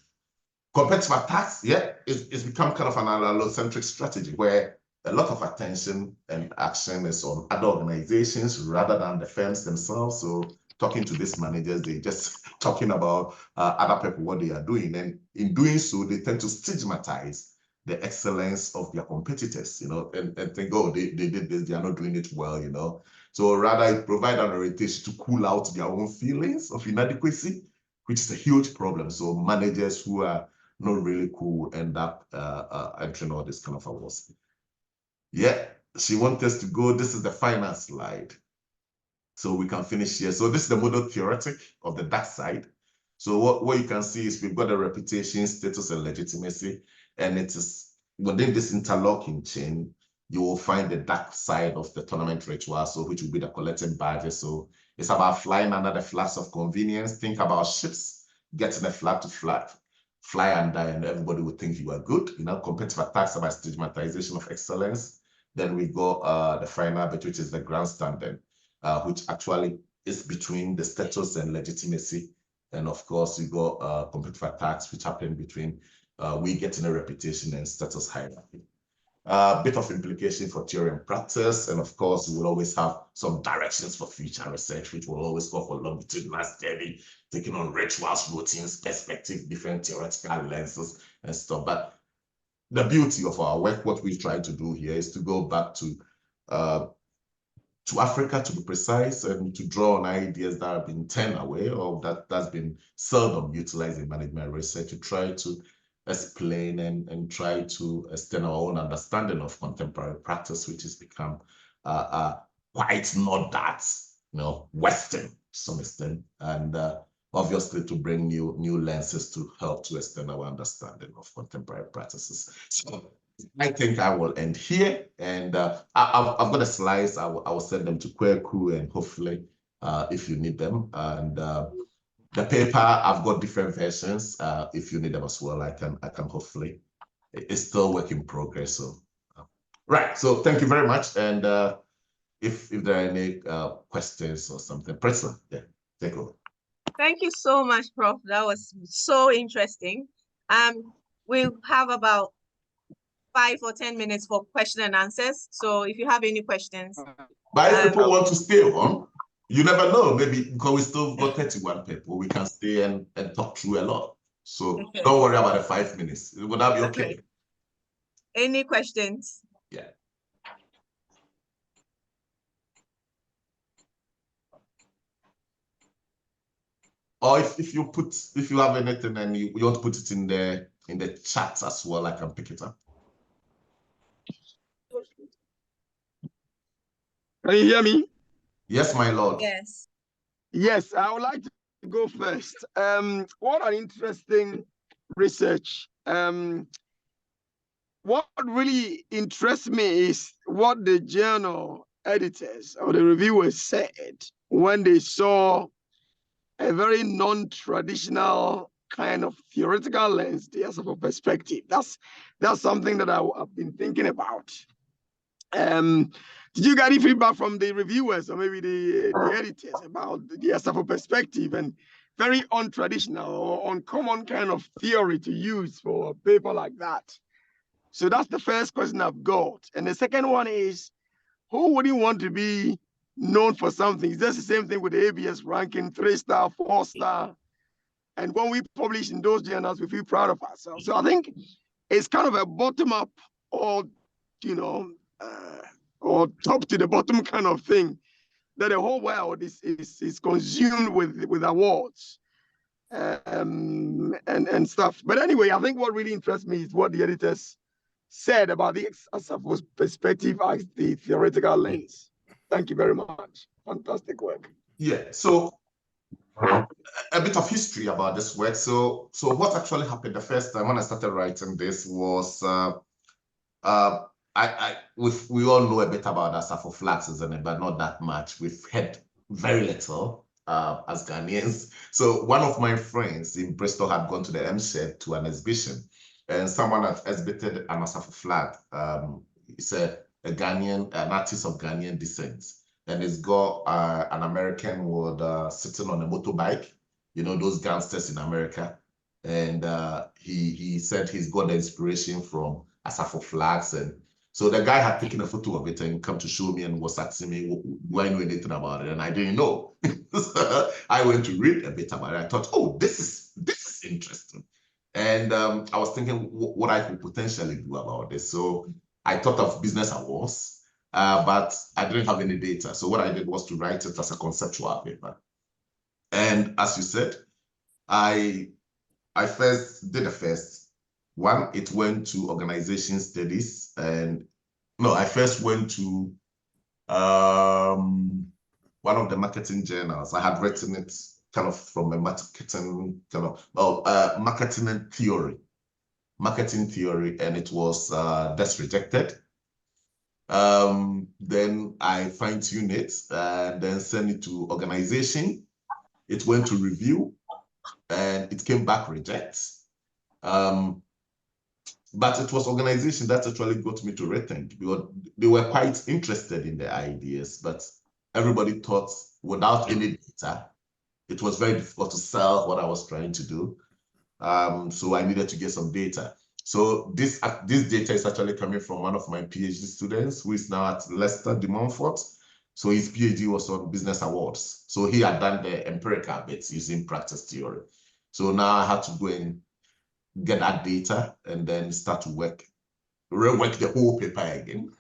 Speaker 4: competitive attacks, it's become kind of an allocentric strategy where a lot of attention and action is on other organizations rather than the firms themselves. So talking to these managers, they're just talking about other people, what they are doing. And in doing so, they tend to stigmatize the excellence of their competitors, and think, oh, they did this, they are not doing it well, So rather it provide an orientation to cool out their own feelings of inadequacy, which is a huge problem. So managers who are not really cool end up entering all this kind of awards. Yeah, she wants us to go. This is the final slide. So we can finish here. So this is the model theoretic of the dark side. So what you can see is we've got a reputation, status, and legitimacy. And it is within this interlocking chain, you will find the dark side of the tournament ritual, so which will be the collecting badges. So it's about flying under the flags of convenience. Think about ships getting a flag to fly and die, and everybody would think you are good. Competitive attacks about stigmatization of excellence. Then we go the final bit, which is the grandstanding, which actually is between the status and legitimacy. And of course, you go competitive attacks, which happen between we getting a reputation and status hierarchy. A bit of implication for theory and practice. And of course, we will always have some directions for future research, which will always go for longitudinal study, taking on rituals, routines, perspective, different theoretical lenses and stuff. But the beauty of our work, what we try to do here is to go back to Africa, to be precise, and to draw on ideas that have been turned away or that's been seldom utilized in management research, to try to explain and try to extend our own understanding of contemporary practice, which has become quite not that, Western to some extent, and obviously to bring new lenses to help to extend our understanding of contemporary practices. So I think I will end here, and I've got the slides. I will send them to Kweku, and hopefully, if you need them, and the paper, I've got different versions. If you need them as well, I can hopefully. It's still work in progress. So, right. So thank you very much. And if there are any questions or something, Priscilla, yeah, take over.
Speaker 3: Thank you so much, Prof. That was so interesting. We'll have about 5 or 10 minutes for question and answers. So if you have any questions.
Speaker 4: But if people want to stay on, you never know, maybe because we still got 31 people, we can stay and talk through a lot. So don't worry about the 5 minutes. Would that be okay?
Speaker 3: Any questions?
Speaker 4: Yeah. Or if you have anything and you want to put it in the chat as well, I can pick it up.
Speaker 5: Can you hear me?
Speaker 4: Yes, my lord.
Speaker 3: Yes.
Speaker 5: Yes, I would like to go first. What an interesting research. What really interests me is what the journal editors or the reviewers said when they saw a very non-traditional kind of theoretical lens, the Sarpong perspective. That's something that I've been thinking about. Did you get any feedback from the reviewers or maybe the editors about the Sarpong perspective and very untraditional or uncommon kind of theory to use for a paper like that? So that's the first question I've got. And the second one is, who wouldn't want to be known for something? It's just the same thing with the ABS ranking, 3-star, 4-star. And when we publish in those journals, we feel proud of ourselves. So I think it's kind of a bottom-up or, or top to the bottom kind of thing that the whole world is consumed with awards and stuff. But anyway, I think what really interests me is what the editors said about the Sarpong's perspective as the theoretical lens. Thank you very much. Fantastic work.
Speaker 4: Yeah, so a bit of history about this work. So what actually happened the first time when I started writing this was we all know a bit about Sarpong flags, isn't it? But not that much. We've heard very little as Ghanaians. So one of my friends in Bristol had gone to the MShed to an exhibition, and someone had exhibited an Sarpong flag. It's an artist of Ghanaian descent, and it's got an American wood sitting on a motorbike. Those gangsters in America, and he said he's got the inspiration from Sarpong flags. And so the guy had taken a photo of it and come to show me and was asking me, do I know anything about it? And I didn't know. So I went to read a bit about it. I thought, oh, this is interesting. And I was thinking what I could potentially do about this. So I thought of business awards, but I didn't have any data. So what I did was to write it as a conceptual paper. And as you said, I first did the first one. It went to organization studies, and no, I first went to one of the marketing journals. I had written it kind of from a marketing marketing theory, and it was just rejected. Then I fine-tuned it and then sent it to organization. It went to review. and it came back reject. But it was organization that actually got me to rethink, because they were quite interested in the ideas, but everybody thought without any data, it was very difficult to sell what I was trying to do. So I needed to get some data. So this data is actually coming from one of my PhD students who is now at Leicester de Montfort. So his PhD was on business awards. So he had done the empirical bits using practice theory. So now I had to go and get that data and then start to rework the whole paper again.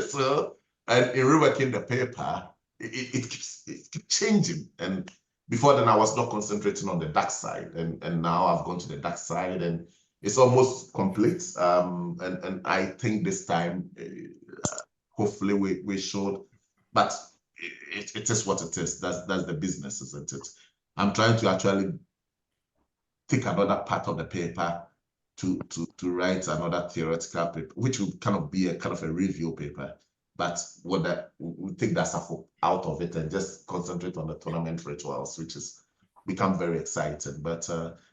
Speaker 4: So, and in reworking the paper, it keeps changing. And before then, I was not concentrating on the dark side, and now I've gone to the dark side, and it's almost complete. And I think this time, hopefully, we should. But it is what it is. That's the business, isn't it? I'm trying to actually take another part of the paper to write another theoretical paper, which will kind of be a kind of a review paper. But we'll take that stuff out of it and just concentrate on the tournament rituals, which is become very exciting. But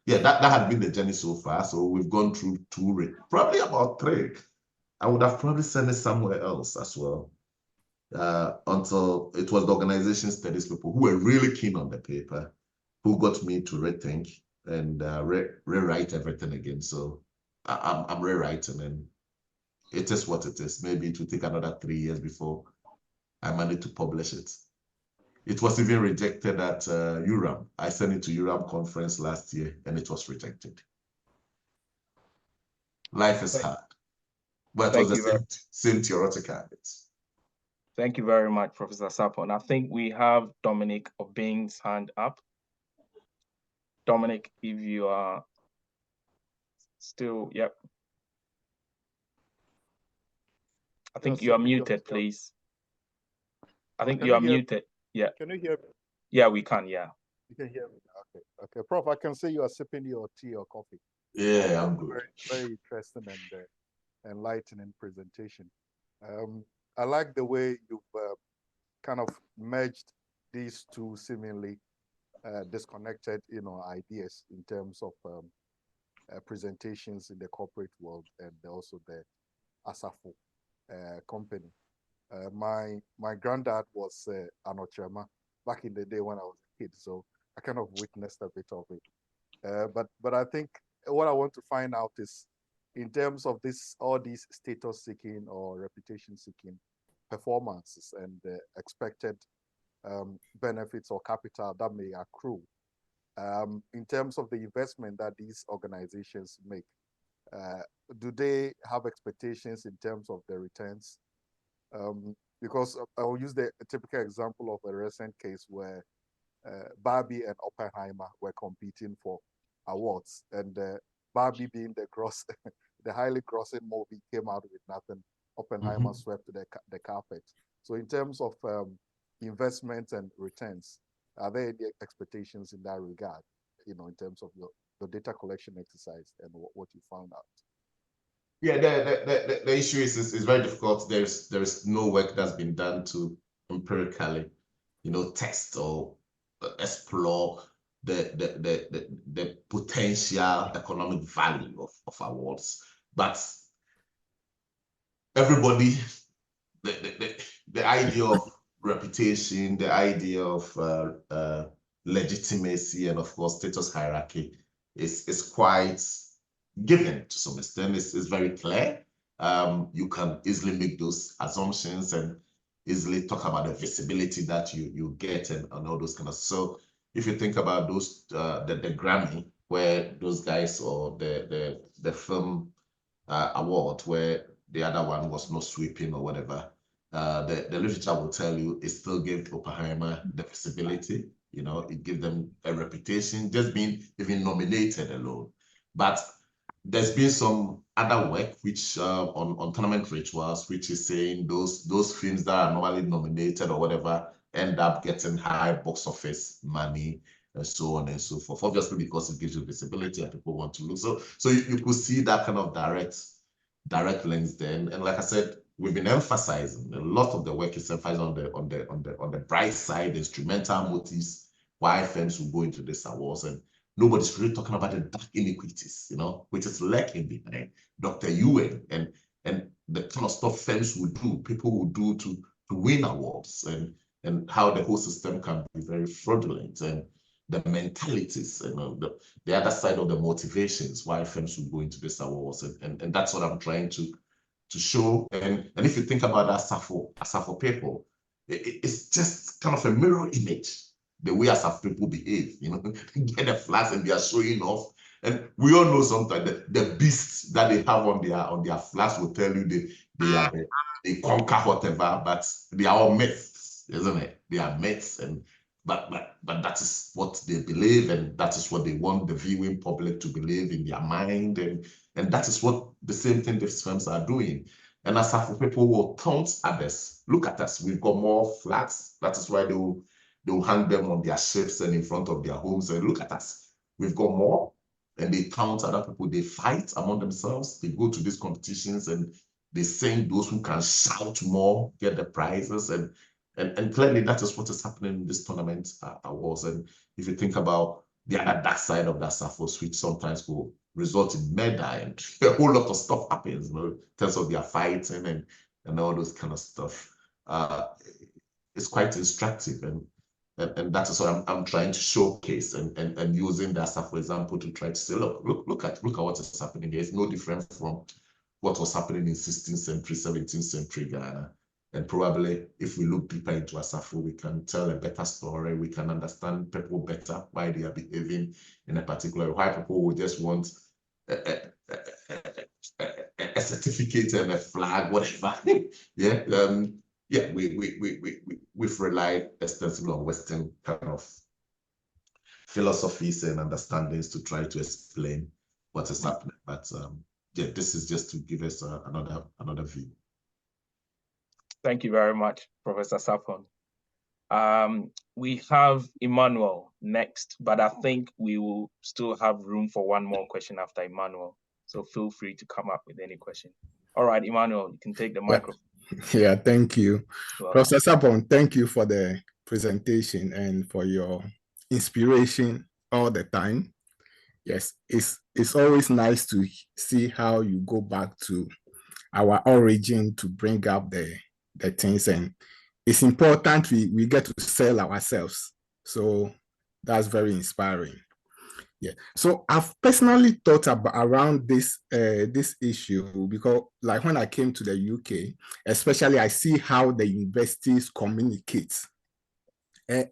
Speaker 4: yeah, that had been the journey so far. So we've gone through probably about 3. I would have probably sent it somewhere else as well. Until it was the organization studies people who were really keen on the paper, who got me to rethink and rewrite everything again. So I'm rewriting, and it is what it is. Maybe it will take another 3 years before I manage to publish it. It was even rejected at URAM. I sent it to URAM conference last year, and it was rejected. Life is hard, but it was the same theoretical bits.
Speaker 2: Thank you very much, Professor Sarpong. I think we have Dominic Obing's hand up. Dominic, if you are still, yep. I think you are muted, please. I think you are muted. Yeah.
Speaker 6: Can you hear me?
Speaker 2: Yeah, we can, yeah.
Speaker 6: You can hear me. Okay. Okay. Prof, I can see you are sipping your tea or coffee.
Speaker 4: Yeah, I'm good.
Speaker 6: Very, very interesting and enlightening presentation. I like the way you've kind of merged these two seemingly disconnected, ideas in terms of presentations in the corporate world and also the ASAFO company. My granddad was an Ochema back in the day when I was a kid, so I kind of witnessed a bit of it. But I think what I want to find out is, in terms of all these status seeking or reputation seeking performances and expected benefits or capital that may accrue, in terms of the investment that these organizations make, do they have expectations in terms of the returns? Because I'll use the typical example of a recent case where Barbie and Oppenheimer were competing for awards, and Barbie being the highly grossing movie came out with nothing. Oppenheimer swept the carpet. So in terms of investments and returns, are there any expectations in that regard, in terms of your data collection exercise and what you found out?
Speaker 4: Yeah, the issue is very difficult. There's no work that's been done to empirically, test or explore the potential economic value of awards. But everybody, the idea of reputation, the idea of legitimacy, and of course status hierarchy is quite given to some extent. It's very clear. You can easily make those assumptions and easily talk about the visibility that you get and all those kind of. So if you think about those, the Grammy, where those guys, or the film award, where the other one was not sweeping or whatever, the literature will tell you it still gave Oppenheimer the visibility. It gave them a reputation, just being even nominated alone. But there's been some other work which on tournament rituals, which is saying those films that are normally nominated or whatever end up getting high box office money and so on and so forth. Obviously, because it gives you visibility and people want to look. So you could see that kind of direct links then. And like I said, we've been emphasizing, a lot of the work is emphasized on the bright side, instrumental motives, why firms will go into these awards. And nobody's really talking about the dark iniquities, you know, which is lurking behind Dr. Ewan and the kind of stuff firms will do, people will do to win awards, and how the whole system can be very fraudulent, and the mentalities, you know, the other side of the motivations why firms will go into these awards, and that's what I'm trying to show. And if you think about Asafo people, it's just kind of a mirror image, the way Asafo people behave, you know, get the flags and they are showing off. And we all know sometimes the beasts that they have on their flags will tell you they conquer whatever, but they are all myths, isn't it? They are myths, and but that is what they believe, and that is what they want the viewing public to believe in their mind, and that is what the same thing these firms are doing. And as people will taunt others, look at us, we've got more flags. That is why they will hang them on their ships and in front of their homes, and look at us, we've got more. And they taunt other people, they fight among themselves, they go to these competitions and they sing those who can shout more, get the prizes, and clearly that is what is happening in this tournament awards. And if you think about the other dark side of that surface, which sometimes will result in murder and a whole lot of stuff happens, you know, in terms of their fighting and all those kind of stuff. It's quite instructive, and that is what I'm trying to showcase, and using that for example to try to say, look at what is happening here. It's no different from what was happening in 16th century, 17th century Ghana. And probably if we look deeper into Asafo, we can tell a better story. We can understand people better, why they are behaving in a particular way, why people will just want a certificate and a flag, whatever. Yeah. Yeah, we've relied extensively on Western kind of philosophies and understandings to try to explain what is happening. But yeah, this is just to give us another view.
Speaker 2: Thank you very much, Professor Sarpong. We have Emmanuel next, but I think we will still have room for one more question after Emmanuel. So feel free to come up with any question. All right, Emmanuel, you can take the microphone.
Speaker 7: Yeah, thank you. Professor Sarpong, thank you for the presentation and for your inspiration all the time. Yes, it's always nice to see how you go back to our origin to bring up the things, and it's important we get to sell ourselves. So that's very inspiring. Yeah. So I've personally thought about around this issue, because like when I came to the UK, especially I see how the universities communicate.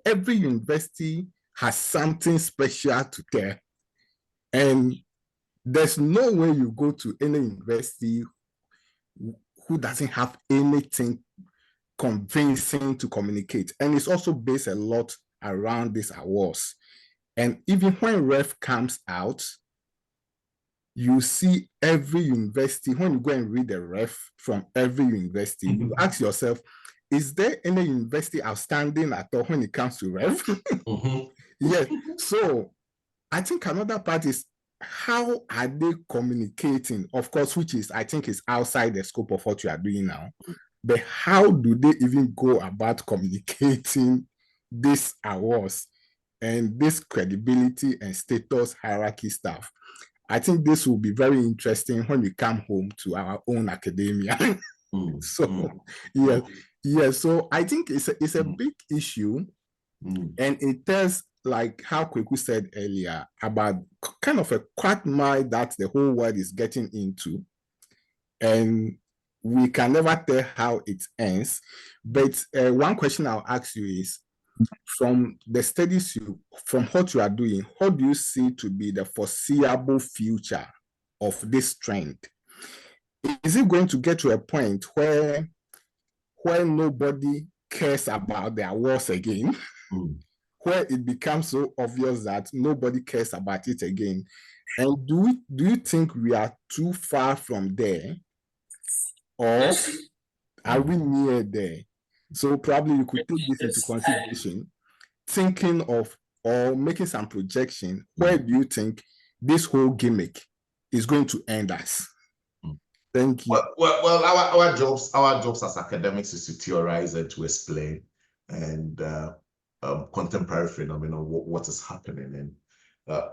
Speaker 7: Every university has something special to tell. And there's no way you go to any university who doesn't have anything convincing to communicate. And it's also based a lot around these awards. And even when ref comes out, you see every university, when you go and read the ref from every university, you ask yourself, is there any university outstanding at all when it comes to ref? Yeah. So I think another part is, how are they communicating? Of course, which is, I think, is outside the scope of what you are doing now. But how do they even go about communicating these awards and this credibility and status hierarchy stuff? I think this will be very interesting when we come home to our own academia. So so I think it's a big issue, and it tells, like how Kweku said earlier, about kind of a quagmire that the whole world is getting into, and we can never tell how it ends. But one question I'll ask you is, from the studies from what you are doing, what do you see to be the foreseeable future of this trend? Is it going to get to a point where nobody cares about the awards again? Where it becomes so obvious that nobody cares about it again? And do you think we are too far from there, or are we near there? So probably you could take this into consideration, thinking of or making some projection. Where do you think this whole gimmick is going to end us? Thank you.
Speaker 4: Well, our jobs as academics is to theorize and to explain and contemporary phenomenon, what is happening.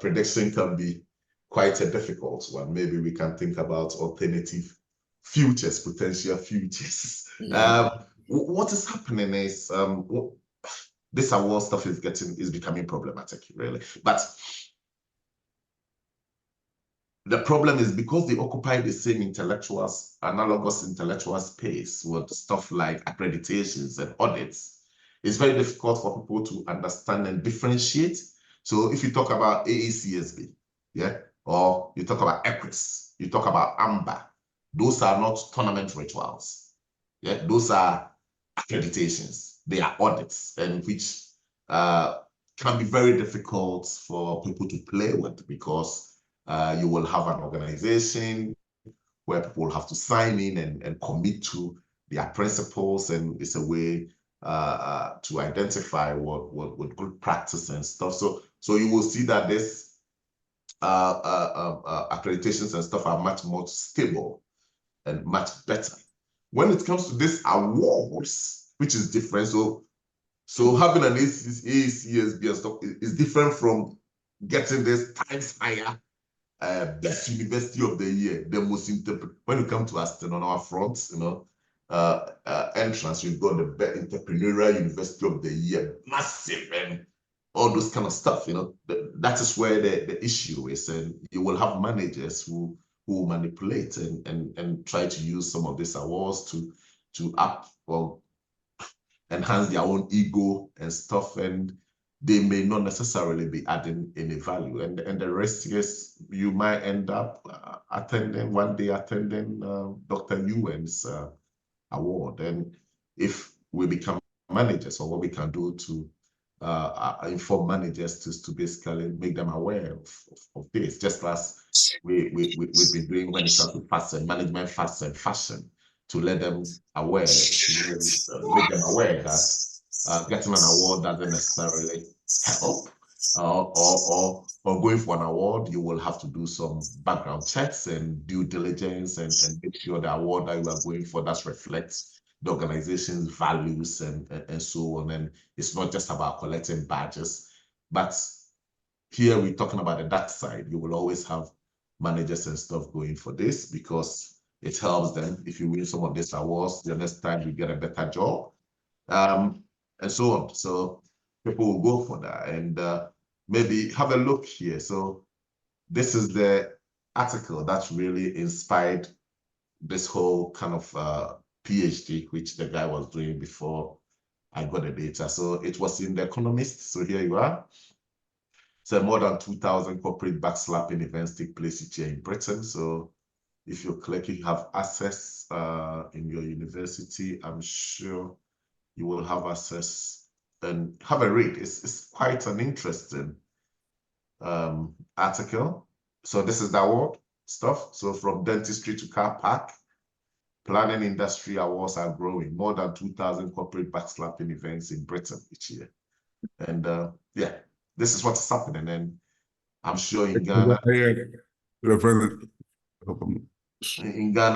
Speaker 4: prediction can be quite a difficult one. Maybe we can think about alternative futures, potential futures.
Speaker 7: Yeah.
Speaker 4: What is happening is this award stuff is becoming problematic, really. But the problem is because they occupy the same analogous intellectual space with stuff like accreditations and audits, it's very difficult for people to understand and differentiate. So if you talk about AACSB, yeah, or you talk about ECRIS, you talk about AMBA, those are not tournament rituals. Yeah, those are accreditations. They are audits, and which can be very difficult for people to play with because you will have an organization where people will have to sign in and commit to their principles, and it's a way to identify what good practice and stuff. So you will see that this accreditations and stuff are much more stable and much better. When it comes to this awards, which is different, so having an AACSB and stuff is different from getting this times higher best university of the year, the most when you come to Aston on our fronts, entrance, you've got the best entrepreneurial university of the year, massive, and all those kind of stuff. That is where the issue is, and you will have managers who manipulate and try to use some of these awards to enhance their own ego and stuff, and they may not necessarily be adding any value. And the rest is you might end up attending Dr. Ewan's award. And if we become managers, or what we can do to inform managers to basically make them aware of this, just as we've been doing when it comes to fashion, management, fashion, to let them aware, to make them aware that getting an award doesn't necessarily help, or going for an award, you will have to do some background checks and due diligence and make sure the award that you are going for does reflects the organization's values and so on. And it's not just about collecting badges, but here we're talking about the dark side. You will always have managers and stuff going for this because it helps them. If you win some of these awards, the next time you get a better job, and so on. So people will go for that. And maybe have a look here. So this is the article that really inspired this whole kind of PhD, which the guy was doing before I got the data. So it was in The Economist. So here you are. So more than 2,000 corporate backslapping events take place each year in Britain. So if you click, you have access in your university. I'm sure you will have access and have a read. It's quite an interesting article. So this is the award stuff. So from dentistry to car park, planning industry awards are growing. More than 2,000 corporate backslapping events in Britain each year. And yeah, this is what's happening. And I'm sure in Ghana,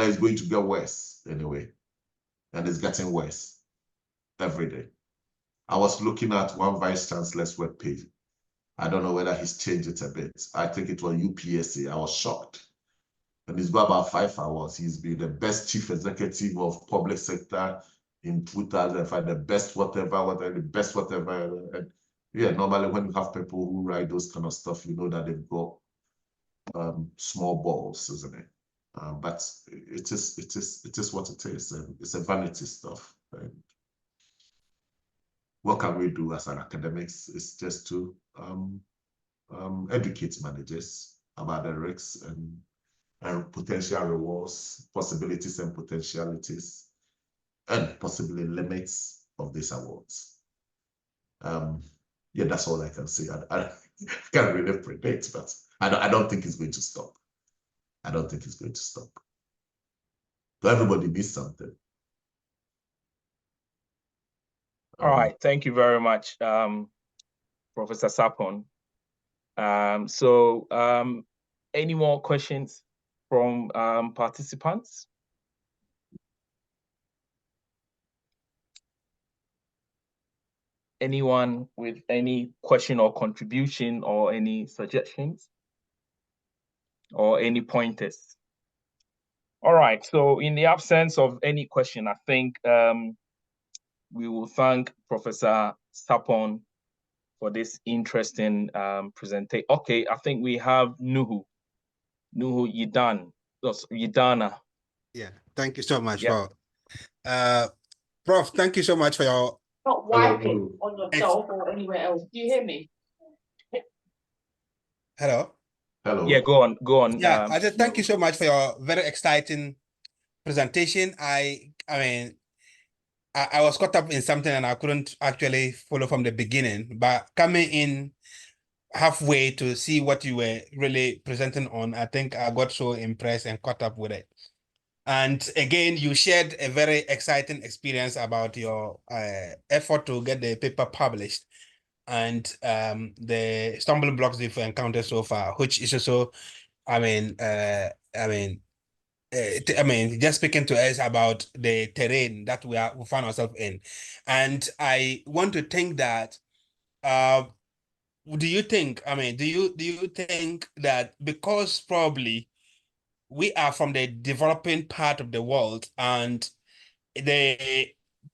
Speaker 4: it's going to get worse anyway. And it's getting worse every day. I was looking at one vice chancellor's webpage. I don't know whether he's changed it a bit. I think it was UPSA. I was shocked. And he's got about 5 hours. He's been the best chief executive of public sector in 2005, the best whatever, the best whatever. And yeah, normally when you have people who write those kind of stuff, you know that they've got small balls, isn't it? But it is what it is, and it's a vanity stuff. And what can we do as an academics is just to educate managers about the risks and potential rewards, possibilities and potentialities, and possibly limits of these awards. Yeah, that's all I can say. I can't really predict, but I don't think it's going to stop. I don't think it's going to stop. So everybody needs something.
Speaker 2: All right, thank you very much, Professor Sarpong. Any more questions from participants? anyone with any question or contribution or any suggestions or any pointers? All right, so in the absence of any question, I think we will thank Professor Sarpong for this interesting presentation. Okay, I think we have Nuhu Yidana.
Speaker 8: Yeah, thank you so much
Speaker 2: Yeah.
Speaker 8: for Prof, thank you so much for your
Speaker 9: not wiping on yourself or anywhere else. Do you hear me?
Speaker 8: Hello.
Speaker 4: Hello.
Speaker 2: Yeah, go on.
Speaker 8: Yeah, I just thank you so much for your very exciting presentation. I mean, I was caught up in something and I couldn't actually follow from the beginning, but coming in halfway to see what you were really presenting on, I think I got so impressed and caught up with it. And again, you shared a very exciting experience about your effort to get the paper published and the stumbling blocks you've encountered so far, which is also, just speaking to us about the terrain that we find ourselves in. And I want to think that, do you think that because probably we are from the developing part of the world and the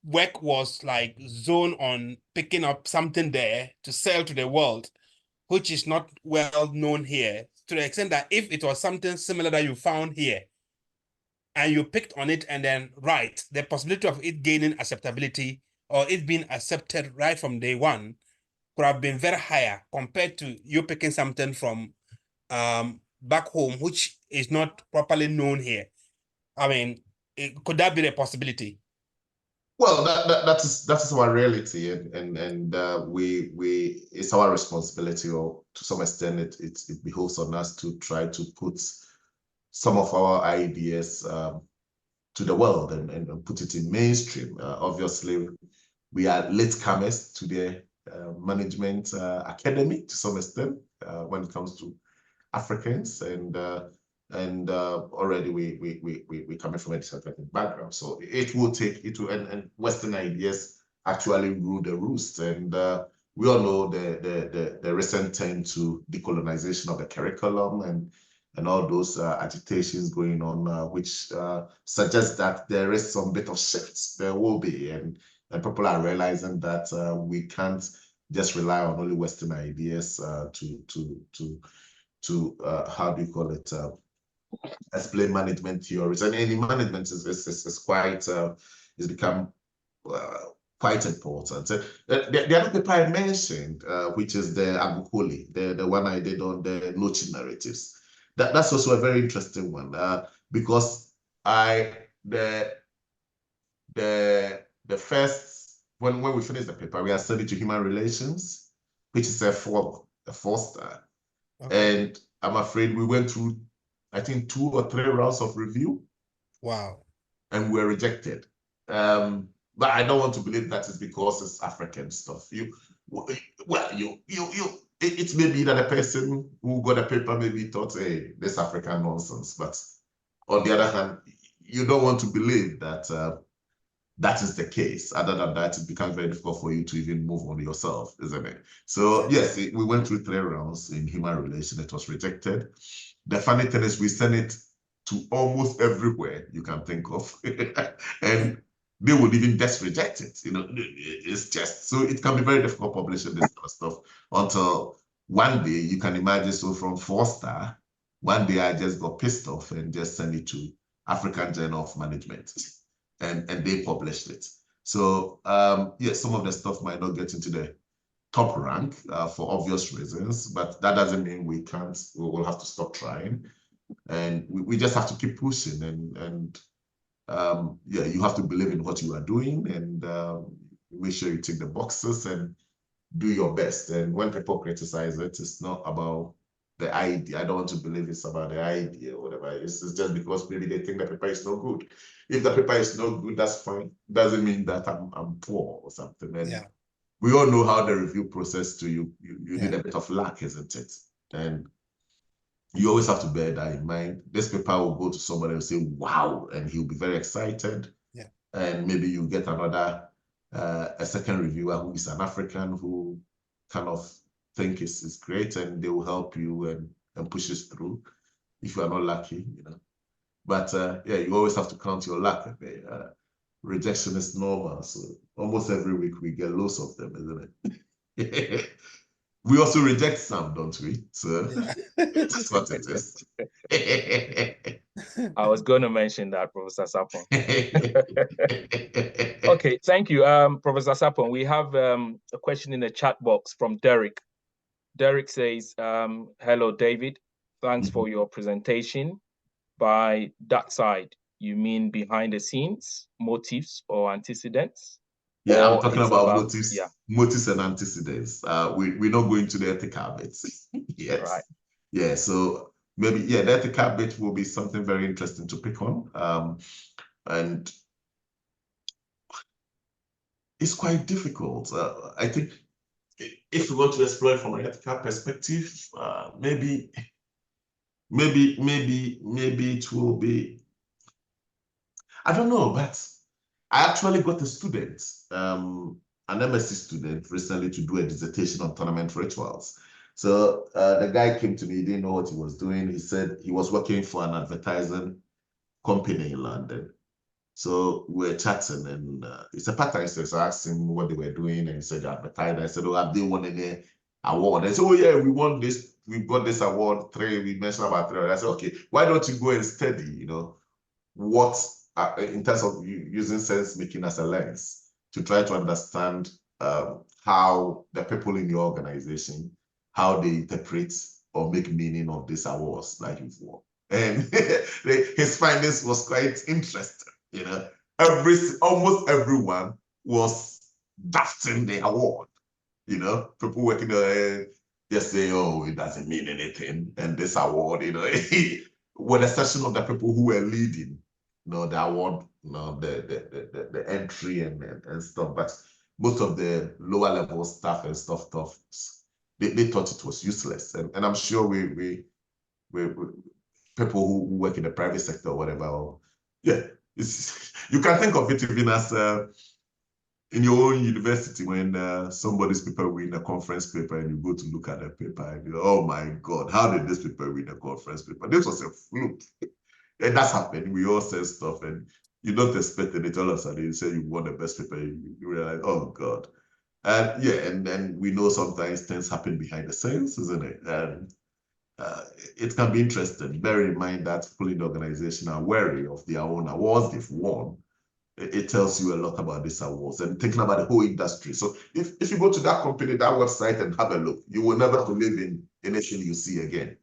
Speaker 8: work was like zoned on picking up something there to sell to the world, which is not well known here, to the extent that if it was something similar that you found here and you picked on it and then the possibility of it gaining acceptability or it being accepted right from day one could have been very higher compared to you picking something from back home, which is not properly known here. I mean, could that be a possibility?
Speaker 4: Well, that is our reality, and we it's our responsibility, or to some extent, it behoves on us to try to put some of our ideas to the world and put it in mainstream. Obviously, we are latecomers to the management academy to some extent when it comes to Africans, and already we coming from a different background, so it will and Western ideas actually rule the roost, and we all know the recent trend to decolonization of the curriculum and all those agitations going on, which suggests that there is some bit of shifts. There will be, and people are realizing that we can't just rely on only Western ideas to how do you call it, explain management theories. And any management is quite, it's become quite important. The other paper I mentioned, which is the Agukuli, the one I did on the Nochi narratives, that's also a very interesting one, because the first, when we finished the paper, we assigned it to human relations, which is a 4-star. Okay. And I'm afraid we went through, I think, 2 or 3 rounds of review. Wow. And we were rejected. But I don't want to believe that is because it's African stuff. It may be that a person who got a paper maybe thought, hey, this African nonsense. But on the other hand, you don't want to believe that that is the case. Other than that, it becomes very difficult for you to even move on yourself, isn't it? So yes, we went through 3 rounds in human relations. It was rejected. The funny thing is we sent it to almost everywhere you can think of. And they would even just reject it. It's just, so it can be very difficult publishing this kind of stuff until one day you can imagine. So from 4-star, one day I just got pissed off and just sent it to African Journal of Management. And they published it. So yes, some of the stuff might not get into the top rank for obvious reasons, but that doesn't mean we will have to stop trying. And we just have to keep pushing, and yeah, you have to believe in what you are doing, and make sure you tick the boxes and do your best. And when people criticize it, it's not about the idea. I don't want to believe it's about the idea or whatever. It's just because maybe they think the paper is no good. If the paper is no good, that's fine. Doesn't mean that I'm poor or something. And yeah, we all know how the review process to you need a bit of luck, isn't it? And you always have to bear that in mind. This paper will go to somebody and say, wow, and he'll be very excited. Yeah. And maybe you get another a second reviewer who is an African who kind of think is great, and they will help you and push it through if you are not lucky, you know. But yeah, you always have to count your luck. Rejection is normal. So almost every week we get loads of them, isn't it? We also reject some, don't we? So yeah. That's what it is.
Speaker 2: I was going to mention that, Professor Sarpong. Okay, thank you, Professor Sarpong. We have a question in the chat box from Derek. Derek says, hello, David. Thanks for your presentation. By that side, you mean behind the scenes, motives or antecedents?
Speaker 4: Yeah, I'm talking about motives, yeah. Motives and antecedents. We're not going to the ethical bits. Yes. Right. Yeah, so maybe, yeah, the ethical bit will be something very interesting to pick on. And it's quite difficult. I think if we want to explore it from an ethical perspective, maybe it will be, I don't know, but I actually got a student, an MSc student recently to do a dissertation on tournament rituals. So the guy came to me, he didn't know what he was doing. He said he was working for an advertising company in London. So we were chatting, and it's a part-time, so I asked him what they were doing, and he said advertising. I said, oh, have they won any award? I said, oh yeah, we won this, we got this award, 3, we mentioned about 3. I said, okay, why don't you go and study, you know, what, in terms of using sense making as a lens to try to understand how the people in your organization, how they interpret or make meaning of these awards that you've won. And his findings was quite interesting. You know, almost everyone was drafting the award. You know, people working there just say, "Oh, it doesn't mean anything," and this award, you know, with the exception of the people who were leading, you know, the award, you know, the entry and stuff. But most of the lower level staff and stuff, they thought it was useless, and I'm sure we people who work in the private sector or whatever, yeah. You can think of it even as in your own university when somebody's paper win a conference paper and you go to look at the paper and you go, oh my God, how did this paper win a conference paper? This was a fluke. And that's happened. We all say stuff and you don't expect it. All of a sudden you say you won the best paper, you realize, oh God. And yeah, and then we know sometimes things happen behind the scenes, isn't it? And it can be interesting. Bear in mind that people in the organization are wary of their own awards they've won. It tells you a lot about these awards and thinking about the whole industry. So if you go to that company, that website and have a look, you will never believe in anything you see again.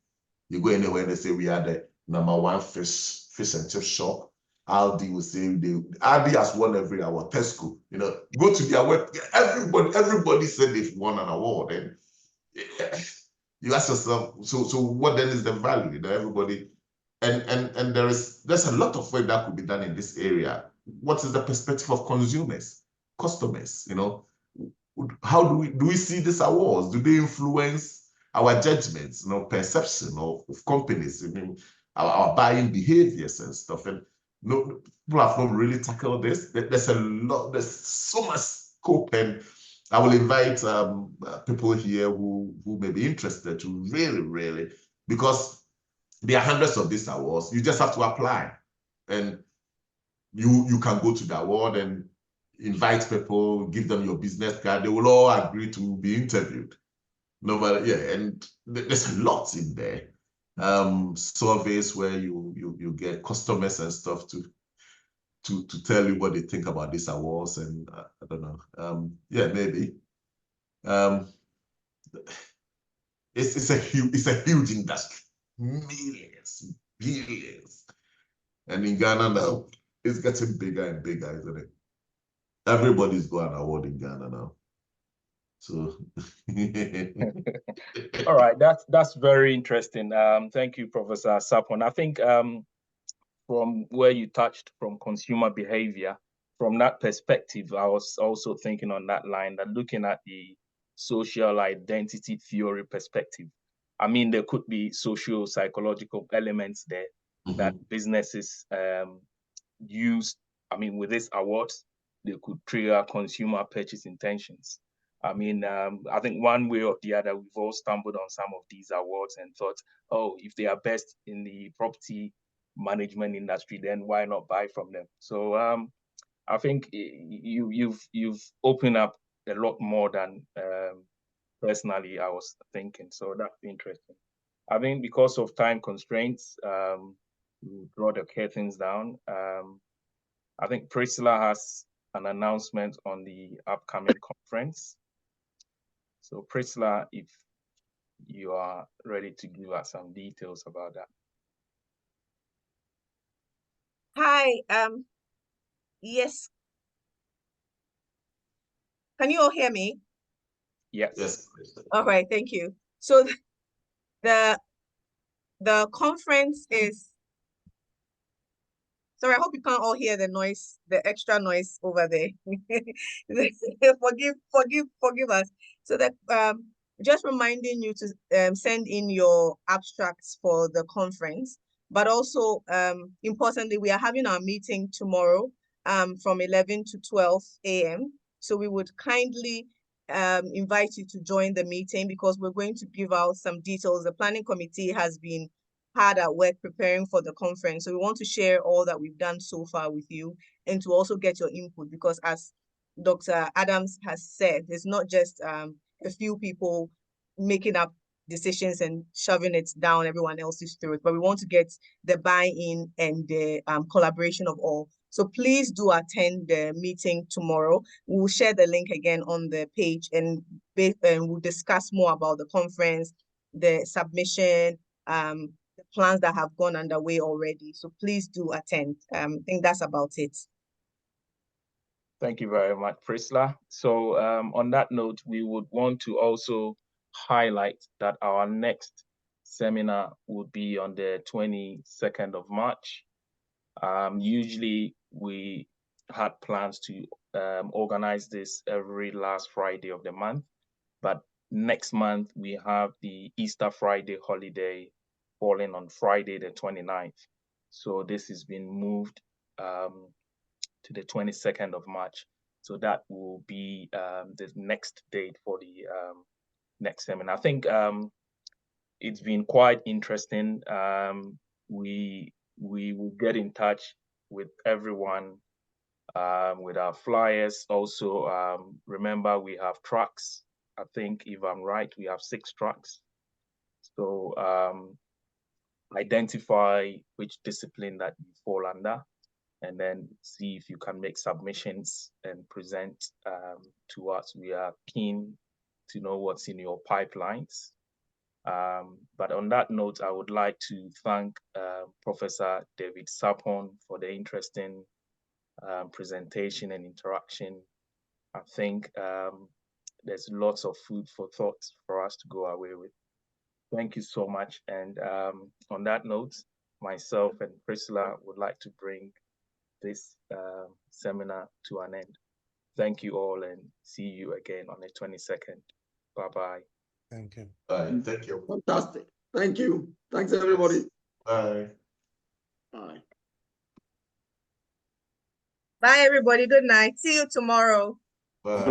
Speaker 4: You go anywhere and they say we are the #1 fish and chip shop. Aldi will say Aldi has won every award. Tesco, you know, go to their web. Everybody said they've won an award, and you ask yourself, so what then is the value? You know, everybody, and there's a lot of work that could be done in this area. What is the perspective of consumers, customers? You know, how do we see these awards? Do they influence our judgments, you know, perception of companies? I mean, our buying behaviors and stuff. And no, people have not really tackled this. There's a lot. There's so much scope, and I will invite people here who may be interested to really, because there are hundreds of these awards. You just have to apply, and you can go to the award and invite people, give them your business card. They will all agree to be interviewed. No matter, yeah, and there's a lot in there. Surveys where you get customers and stuff to tell you what they think about these awards, and I don't know. Yeah, maybe. It's a huge industry, millions, billions, and in Ghana now it's getting bigger and bigger, isn't it? Everybody's got an award in Ghana now. So,
Speaker 2: all right, that's very interesting. Thank you, Professor Sarpong. I think from where you touched from consumer behavior, from that perspective, I was also thinking on that line that looking at the social identity theory perspective, I mean, there could be social psychological elements there that businesses use, I mean, with these awards they could trigger consumer purchase intentions. I mean, I think one way or the other, we've all stumbled on some of these awards and thought, oh, if they are best in the property management industry, then why not buy from them? So I think you've opened up a lot more than personally I was thinking. So that's interesting. I think because of time constraints, we'll draw the curtains down. I think Priscilla has an announcement on the upcoming conference. So Priscilla, if you are ready to give us some details about that.
Speaker 3: Hi, yes. Can you all hear me?
Speaker 2: Yes.
Speaker 4: Yes.
Speaker 3: All right, thank you. So the conference is, sorry, I hope you can't all hear the noise, the extra noise over there. Forgive us. So that just reminding you to send in your abstracts for the conference, but also importantly, we are having our meeting tomorrow from 11 to 12 a.m. So we would kindly invite you to join the meeting because we're going to give out some details. The planning committee has been hard at work preparing for the conference. So we want to share all that we've done so far with you and to also get your input because as Dr. Adams has said, it's not just a few people making up decisions and shoving it down everyone else's throat, but we want to get the buy-in and the collaboration of all. So please do attend the meeting tomorrow. We'll share the link again on the page and we'll discuss more about the conference, the submission, the plans that have gone underway already. So please do attend. I think that's about it.
Speaker 2: Thank you very much, Priscilla. So on that note, we would want to also highlight that our next seminar would be on the 22nd of March. Usually we had plans to organize this every last Friday of the month, but next month we have the Easter Friday holiday falling on Friday the 29th. So this has been moved to the 22nd of March. So that will be the next date for the next seminar. I think it's been quite interesting. We will get in touch with everyone with our flyers. Also, remember we have tracks. I think if I'm right, we have 6 tracks. So identify which discipline that you fall under, and then see if you can make submissions and present to us. We are keen to know what's in your pipelines. But on that note, I would like to thank Professor David Sarpong for the interesting presentation and interaction. I think there's lots of food for thought for us to go away with. Thank you so much. And on that note, myself and Priscilla would like to bring this seminar to an end. Thank you all and see you again on the 22nd. Bye-bye.
Speaker 8: Thank you.
Speaker 4: Bye. Thank you.
Speaker 5: Fantastic. Thank you. Thanks, everybody.
Speaker 4: Bye.
Speaker 5: Bye.
Speaker 3: Bye, everybody. Good night. See you tomorrow.
Speaker 4: Bye.